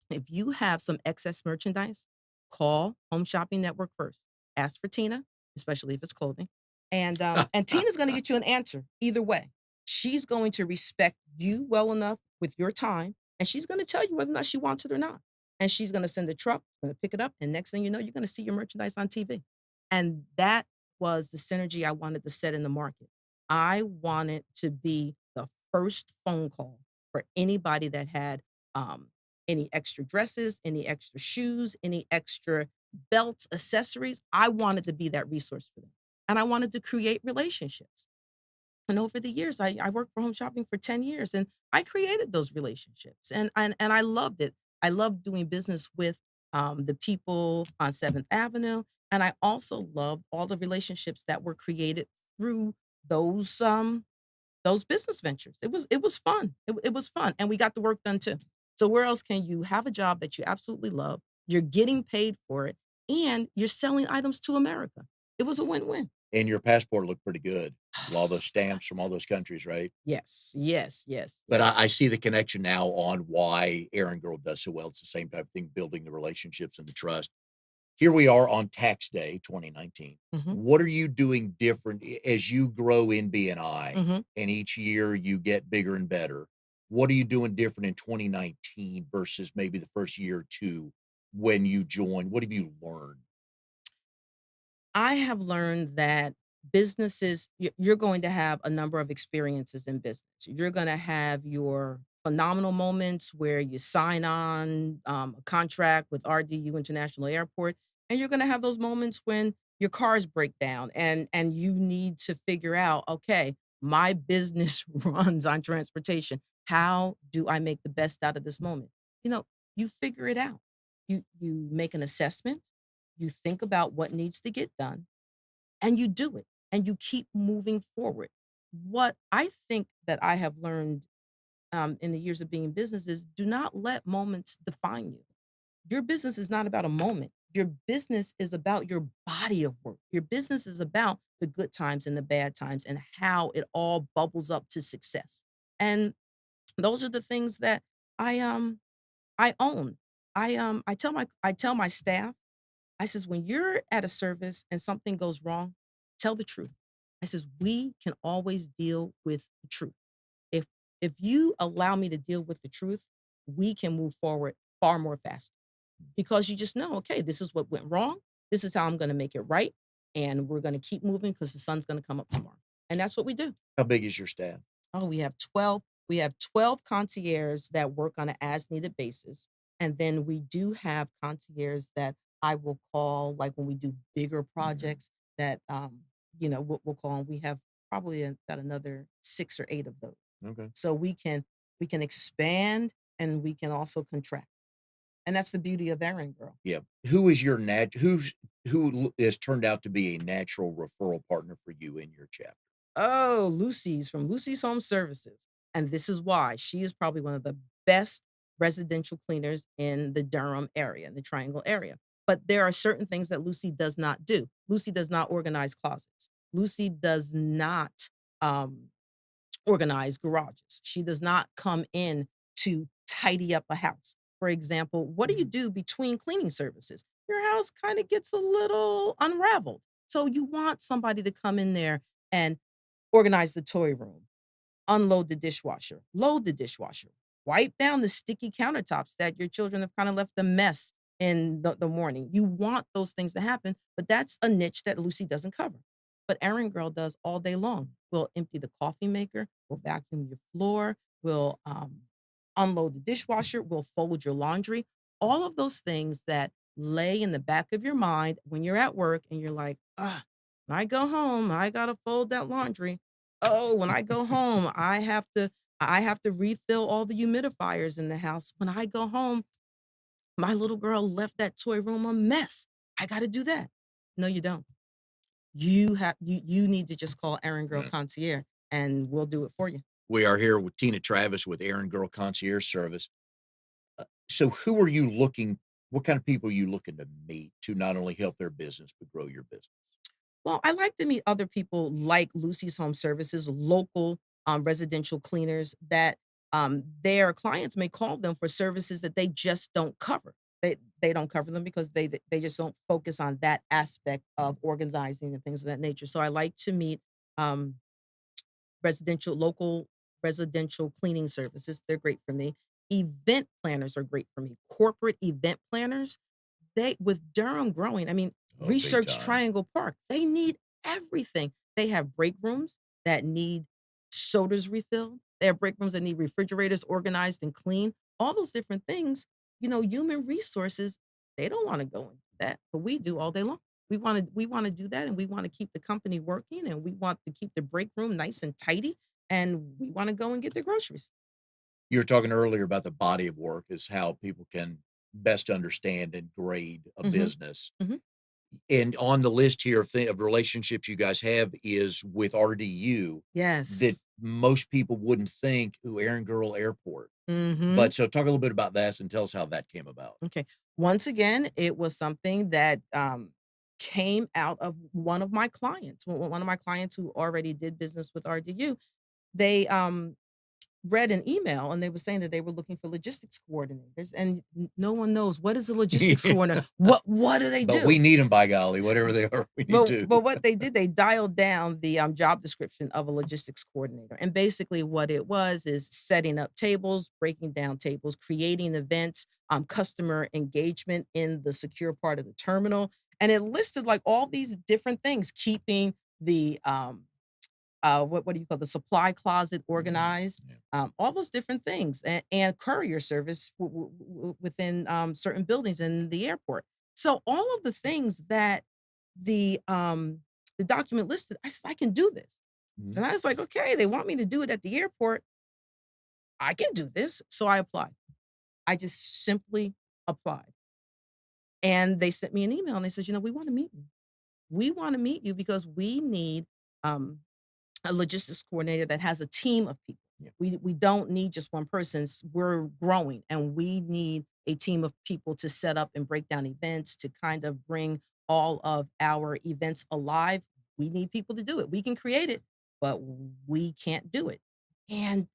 if you have some excess merchandise, call Home Shopping Network first. Ask for Tina, especially if it's clothing, and Tina's gonna get you an answer either way. She's going to respect you well enough with your time, and she's gonna tell you whether or not she wants it or not. And she's gonna send a truck, gonna pick it up, and next thing you know, you're gonna see your merchandise on TV. And that was the synergy I wanted to set in the market. I wanted to be the first phone call for anybody that had any extra dresses, any extra shoes, any extra belts, accessories. I wanted to be that resource for them. And I wanted to create relationships. And over the years, I worked for home shopping for 10 years and I created those relationships. And I loved it. I loved doing business with the people on 7th Avenue. And I also loved all the relationships that were created through those those business ventures. It was fun. It was fun, and we got the work done too. So where else can you have a job that you absolutely love, you're getting paid for it, and you're selling items to America? It was a win-win. And your passport looked pretty good with all those God, stamps from all yes. those countries, right? Yes, yes, yes, But I yes. see the connection now on why Aaron Girl does so well. It's the same type of thing, building the relationships and the trust. Here we are on tax day 2019. Mhm, What are you doing different as you grow in BNI mhm. and each year you get bigger and better? What are you doing different in 2019 versus maybe the first year or 2 when you joined? What have you learned? I have learned that businesses you're going to have a number of experiences in business. You're gonna have your phenomenal moments where you sign on, a contract with RDU International Airport, and you're gonna have those moments when your cars break down and you need to figure out, "Okay, my business runs on transportation. How do I make the best out of this moment?" You know, you figure it out. You make an assessment, you think about what needs to get done, and you do it, and you keep moving forward. What I think that I have learned, in the years of being in business is do not let moments define you. Your business is not about a moment. Your business is about your body of work. Your business is about the good times and the bad times and how it all bubbles up to success. And those are the things that I own. I tell my staff, I says, "When you're at a service and something goes wrong, tell the truth." I says, "We can always deal with the truth. If if you allow me to deal with the truth, we can move forward far more fast because you just know, okay, this is what went wrong. This is how I'm going to make it right, and we're going to keep moving because the sun's going to come up tomorrow." And that's what we do. How big is your staff? Oh, we have 12 concierges that work on an as needed basis. And then we do have concierges that I will call like when we do bigger Mhm. projects that we'll call 'em. We have probably about another 6 or 8 of those. Okay. So we can expand and we can also contract. And that's the beauty of Errand Girl. Yeah. Who is your who has turned out to be a natural referral partner for you in your chapter? Oh, Lucy's from Lucy's Home Services, and this is why. She is probably one of the best residential cleaners in the Durham area, in the Triangle area. But there are certain things that Lucy does not do. Lucy does not organize closets. Lucy does not, um, organize garages. She does not come in to tidy up a house. For example, what do you Mhm. do between cleaning services? Your house kind of gets a little unraveled. So you want somebody to come in there and organize the toy room, unload the dishwasher, load the dishwasher, wipe down the sticky countertops that your children have kind of left a mess in the morning. You want those things to happen, but that's a niche that Lucy doesn't cover. But Erin Girl does all day long. We'll empty the coffee maker, we'll vacuum your floor, we'll unload the dishwasher, we'll fold your laundry. All of those things that lay in the back of your mind when you're at work and you're like, ah, when I go home, I gotta fold that laundry. Oh, when I go home, I have to refill all the humidifiers in the house. When I go home, my little girl left that toy room a mess. I gotta do that. No, you don't. You need to just call Erin Girl Yeah. Concierge and we'll do it for you. We are here with Tina Travis with Aaron Girl Concierge Service. So who are you looking what kind of people are you looking to meet to not only help their business, but grow your business? Well, I like to meet other people like Lucy's Home Services, local residential cleaners that their clients may call them for services that they just don't cover. They don't cover them because they just don't focus on that aspect of organizing and things of that nature. So I like to meet um, local residential cleaning services. They're great for me. Event planners are great for me. Corporate event planners they with Durham growing, I mean, Oh, big research time. Triangle Park, they need everything. They have break rooms that need sodas refilled. They have break rooms that need refrigerators organized and clean. All those different things, human resources, they don't wanna go into that, but we do all day long. We wanna do that, and we wanna keep the company working, and we want to keep the break room nice and tidy, and we wanna go and get the groceries. You were talking earlier about the body of work is how people can best understand and grade a Mhm, business. mhm. And on the list here of relationships you guys have is with RDU that Yes. most people wouldn't think, "Ooh, Aaron Girl Airport." Mhm. But so talk a little bit about that and tell us how that came about. Okay. Once again, it was something that came out of one of my clients. One of my clients who already did business with RDU, they read an email and they were saying that they were looking for logistics coordinators, and no one knows what is a logistics Yeah. coordinator. What do they But do? we need them, by golly, whatever they are, we need to. But what they did, they dialed down the job description of a logistics coordinator, and basically what it was is setting up tables, breaking down tables, creating events, customer engagement in the secure part of the terminal, and it listed like all these different things, keeping the what do you call the supply closet organized, Yeah. all those different things, and courier service within certain buildings in the airport. So all of the things that the um the document listed, I said I can do this, Mhm. and I was like, okay, they want me to do it at the airport. I can do this, so I applied. I just simply applied, and they sent me an email and they said, we want to meet you. We want to meet you because we need um a logistics coordinator that has a team of people. Yeah. We don't need just one person. We're growing and we need a team of people to set up and break down events, to kind of bring all of our events alive. We need people to do it. We can create it, but we can't do it. And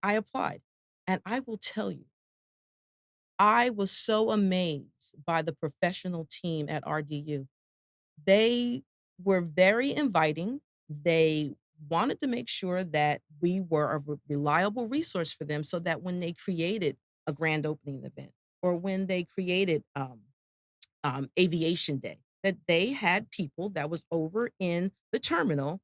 I applied. And I will tell you, I was so amazed by the professional team at RDU. They were very inviting. They wanted to make sure that we were a reliable resource for them so that when they created a grand opening event or when they created Aviation Day, that they had people that was over in the terminal,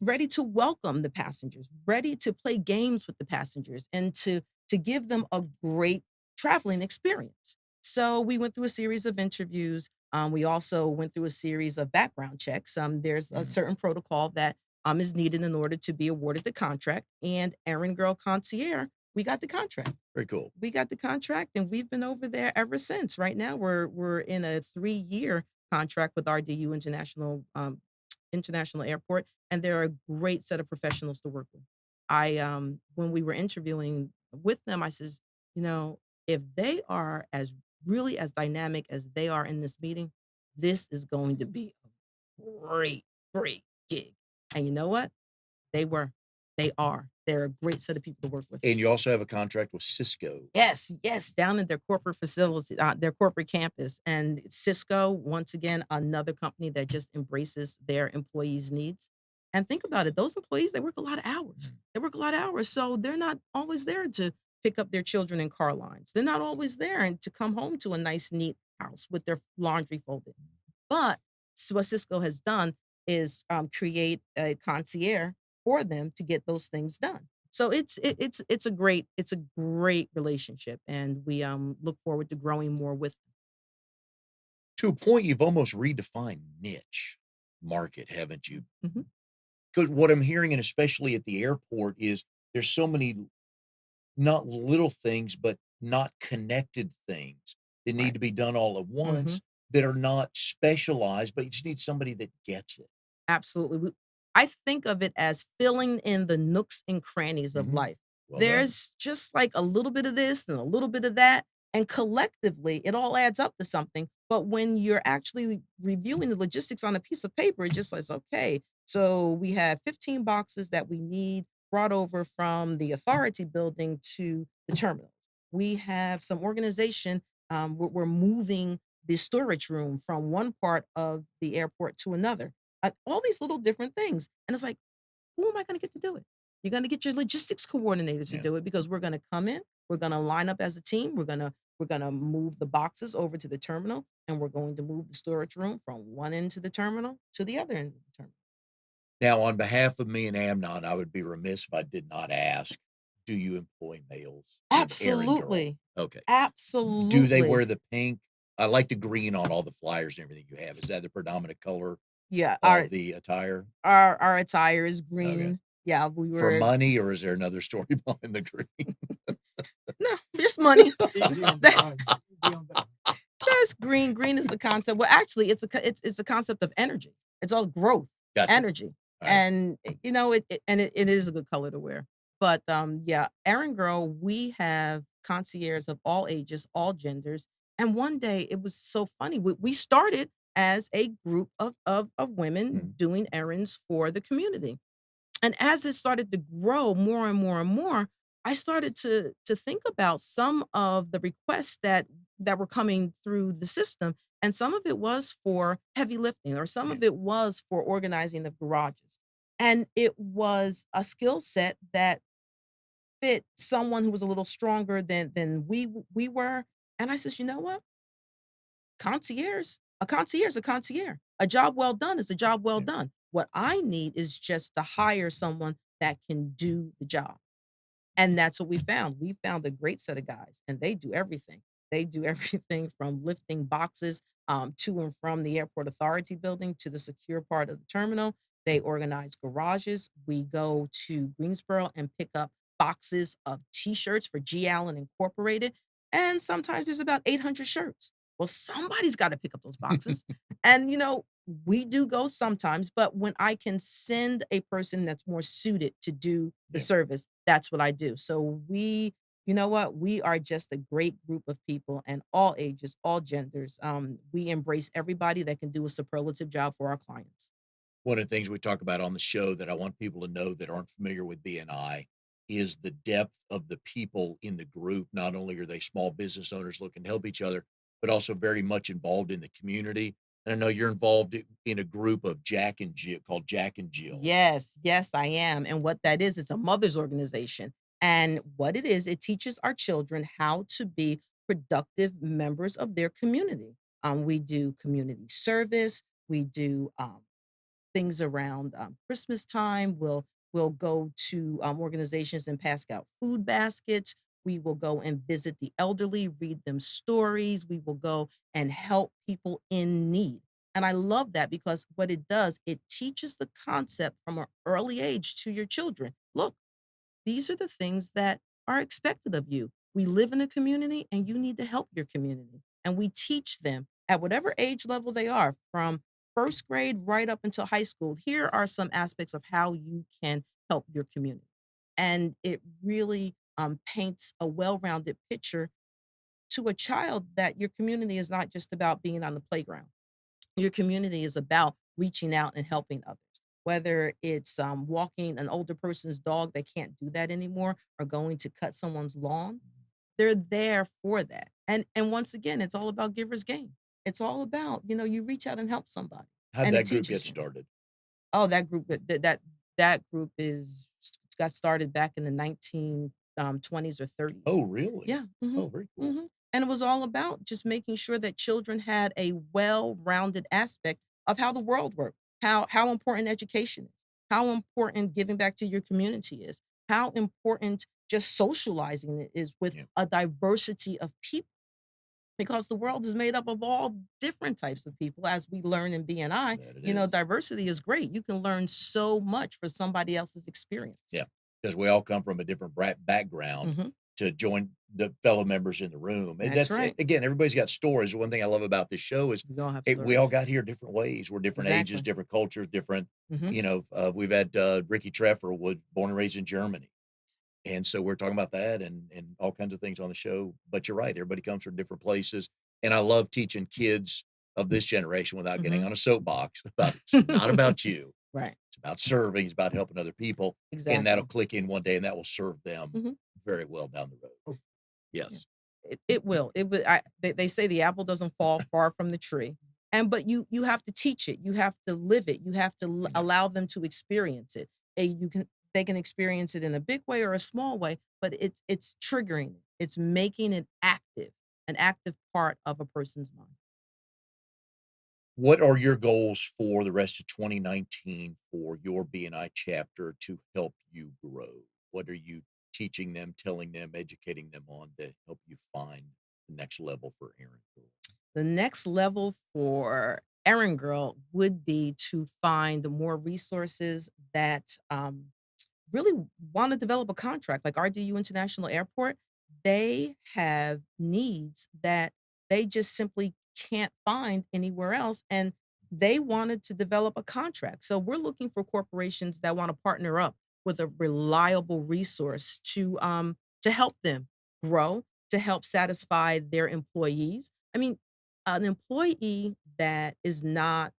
ready to welcome the passengers, ready to play games with the passengers, and to give them a great traveling experience. So we went through a series of interviews. We also went through a series of background checks. There's a Mhm. certain protocol that is needed in order to be awarded the contract. And Aaron Girl Concierge, we got the contract. Very cool. We got the contract and we've been over there ever since. Right now, we're in a 3-year contract with RDU International Airport, and they're a great set of professionals to work with. When we were interviewing with them, I says, if they are as really as dynamic as they are in this meeting, this is going to be a great gig. And you know what? They were. They are. They're a great set of people to work with. And you also have a contract with Cisco. Yes, yes, down in their corporate facility, their corporate campus. And Cisco, once again, another company that just embraces their employees' needs. And think about it, those employees, they work a lot of hours. They work a lot of hours. So they're not always there to pick up their children in car lines. They're not always there and to come home to a nice, neat house with their laundry folded. But what Cisco has done is create a concierge for them to get those things done. So it's a great relationship, and we look forward to growing more with them. To a point, you've almost redefined niche market, haven't you? Mhm. Because what I'm hearing, and especially at the airport, is there's so many not little things, but not connected things that need Right. to be done all at once Mhm. that are not specialized, but you just need somebody that gets it. Absolutely. I think of it as filling in the nooks and crannies of Mhm. life. Well done. There's just like a little bit of this and a little bit of that, and collectively, it all adds up to something. But when you're actually reviewing the logistics on a piece of paper, it just says, okay, so we have 15 boxes that we need brought over from the authority building to the terminals. We have some organization, we're moving the storage room from one part of the airport to another, all these little different things. And it's like, who am I going to get to do it? You're going to get your logistics coordinator to Yeah. do it because we're going to come in, we're going to line up as a team, we're going to move the boxes over to the terminal, and we're going to move the storage room from one end to the terminal to the other end of the terminal. Now, on behalf of me and Amnon, I would be remiss if I did not ask, do you employ males with Aaron Girl? Absolutely. Okay. Do they Absolutely. wear the pink? I like the green on all the flyers and everything you have. Is that the predominant color Yeah, of the attire? our attire is Okay. green. Yeah, we For were money, or is there another story behind the green? no, just money. Easy on the eyes. Easy on the eyes. Just green. Green is the concept. Well, actually, it's a concept of energy. It's all growth, Gotcha. energy, All right. and it is a good color to wear. But yeah, Aaron Girl, we have concierges of all ages, all genders, and one day it was so funny. We started as a group of women Mhm. doing errands for the community, and as it started to grow more and more and more, I started to think about some of the requests that were coming through the system, and some of it was for heavy lifting, or some Yeah. of it was for organizing the garages. And it was a skill set that fit someone who was a little stronger than we were. And I says, you know what? A concierge. A job well done is a job well Yeah. done. What I need is just to hire someone that can do the job. And that's what we found. We found a great set of guys, and they do everything. They do everything from lifting boxes to and from the airport authority building to the secure part of the terminal. They organize garages. We go to Greensboro and pick up boxes of T-shirts for G. Allen Incorporated, and sometimes there's about 800 shirts. Well, somebody's got to pick up those boxes, and we do go sometimes, but when I can send a person that's more suited to do the Yeah. service, that's what I do. So you know what? We are just a great group of people and all ages, all genders. We embrace everybody that can do a superlative job for our clients. One of the things we talk about on the show that I want people to know that aren't familiar with BNI is the depth of the people in the group. Not only are they small business owners looking to help each other, but also very much involved in the community. And I know you're involved in a group of Jack and Jill called Jack and Jill. Yes, yes, I am. And what that is, it's a mother's organization. And what it is, it teaches our children how to be productive members of their community. We do community service. We do things around Christmas time. We'll go to organizations and pass out food baskets. We will go and visit the elderly, read them stories. We will go and help people in need. And I love that because what it does, it teaches the concept from an early age to your children. Look, these are the things that are expected of you. We live in a community and you need to help your community. And we teach them at whatever age level they are, from first grade right up until high school. Here are some aspects of how you can help your community. And it really paints a well rounded picture to a child that your community is not just about being on the playground. Your community is about reaching out and helping others, whether it's walking an older person's dog that can't do that anymore, or going to cut someone's lawn. They're there for that. And once again, it's all about giver's gain. It's all about, you reach out and help somebody, How'd and it that group get teaches you. started? Oh, that group that group is got started back in the 1920s or 30s. Oh, really? Yeah, mhm, Oh, very cool. mhm, and it was all about just making sure that children had a well-rounded aspect of how the world worked, how important education is, how important giving back to your community is, how important just socializing it is with Yeah, a diversity of people, because the world is made up of all different types of people, as we learn in BNI. that it is. Diversity is great. You can learn so much for somebody else's experience. Yeah, because we all come from a different background Mhm. to join the fellow members in the room, and That's that's right. again, everybody's got stories. One thing I love about this show is We all have we all stories. got here different ways. We're different ages, Exactly. different cultures, different. Mhm. We've had Ricky Treffer was born and raised in Germany, and so we're talking about that and all kinds of things on the show. But you're right, everybody comes from different places, and I love teaching kids of this generation without getting Mhm. on a soapbox about it's not about you. Right. It's about serving, it's about helping other people, and that'll Exactly. click in one day, and that will serve them Mhm. very well down the road. Oh, Yeah. Yes. It will. They say the apple doesn't fall far from the tree. But you have to teach it. You have to live it. You have to Yeah. allow them to experience it. They can experience it in a big way or a small way, but it's triggering. It's making it active, an active part of a person's mind. What are your goals for the rest of 2019 for your BNI chapter to help you grow? What are you teaching them, telling them, educating them on to help you find the next level for Aaron? The next level for Errand Girl would be to find more resources that really want to develop a contract. Like RDU International Airport, they have needs that they just simply can't find anywhere else. And they wanted to develop a contract. So we're looking for corporations that want to partner up with a reliable resource to help them grow, to help satisfy their employees. I mean, an employee that is not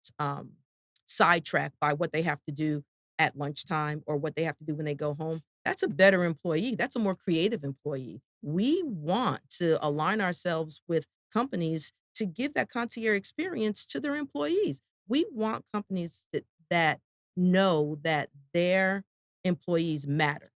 sidetracked by what they have to do at lunchtime or what they have to do when they go home, that's a better employee. That's a more creative employee. We want to align ourselves with companies to give that concierge experience to their employees. We want companies that know that their employees matter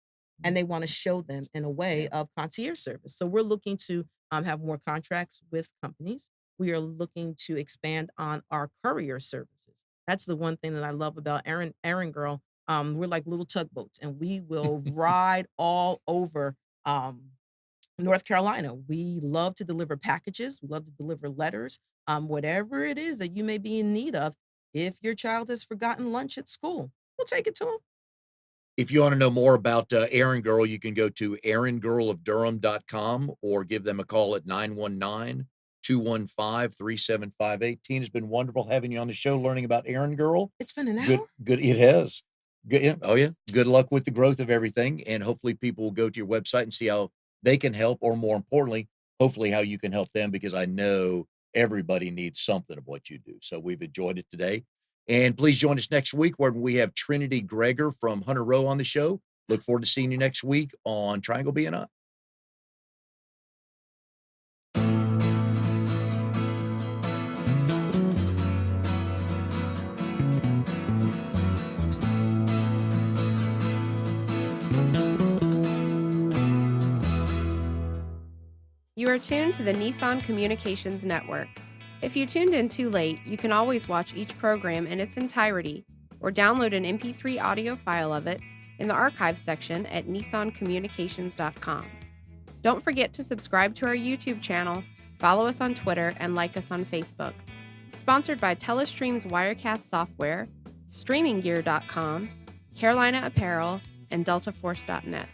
and they want to show them in a way of concierge service. So we're looking to have more contracts with companies. We are looking to expand on our courier services. That's the one thing that I love about Aaron Girl. We're like little tugboats, and we will ride all over North Carolina. We love to deliver packages. We love to deliver letters. Whatever it is that you may be in need of. If your child has forgotten lunch at school, we'll take it to them. If you want to know more about Errand Girl, you can go to errandgirlofdurham.com or give them a call at 919-215-3758. Tina, it's been wonderful having you on the show, learning about Errand Girl. It's been an hour. Good. It has. Good. Yeah. Oh, yeah. Good luck with the growth of everything. And hopefully people will go to your website and see how they can help, or more importantly, hopefully how you can help them, because I know everybody needs something of what you do. So we've enjoyed it today. And please join us next week where we have Trinity Greger from Hunter Row on the show. Look forward to seeing you next week on Triangle BNI. You are tuned to the Nissan Communications Network. If you tuned in too late, you can always watch each program in its entirety or download an MP3 audio file of it in the archives section at nissancommunications.com. Don't forget to subscribe to our YouTube channel, follow us on Twitter, and like us on Facebook. Sponsored by Telestream's Wirecast software, StreamingGear.com, Carolina Apparel, and DeltaForce.net.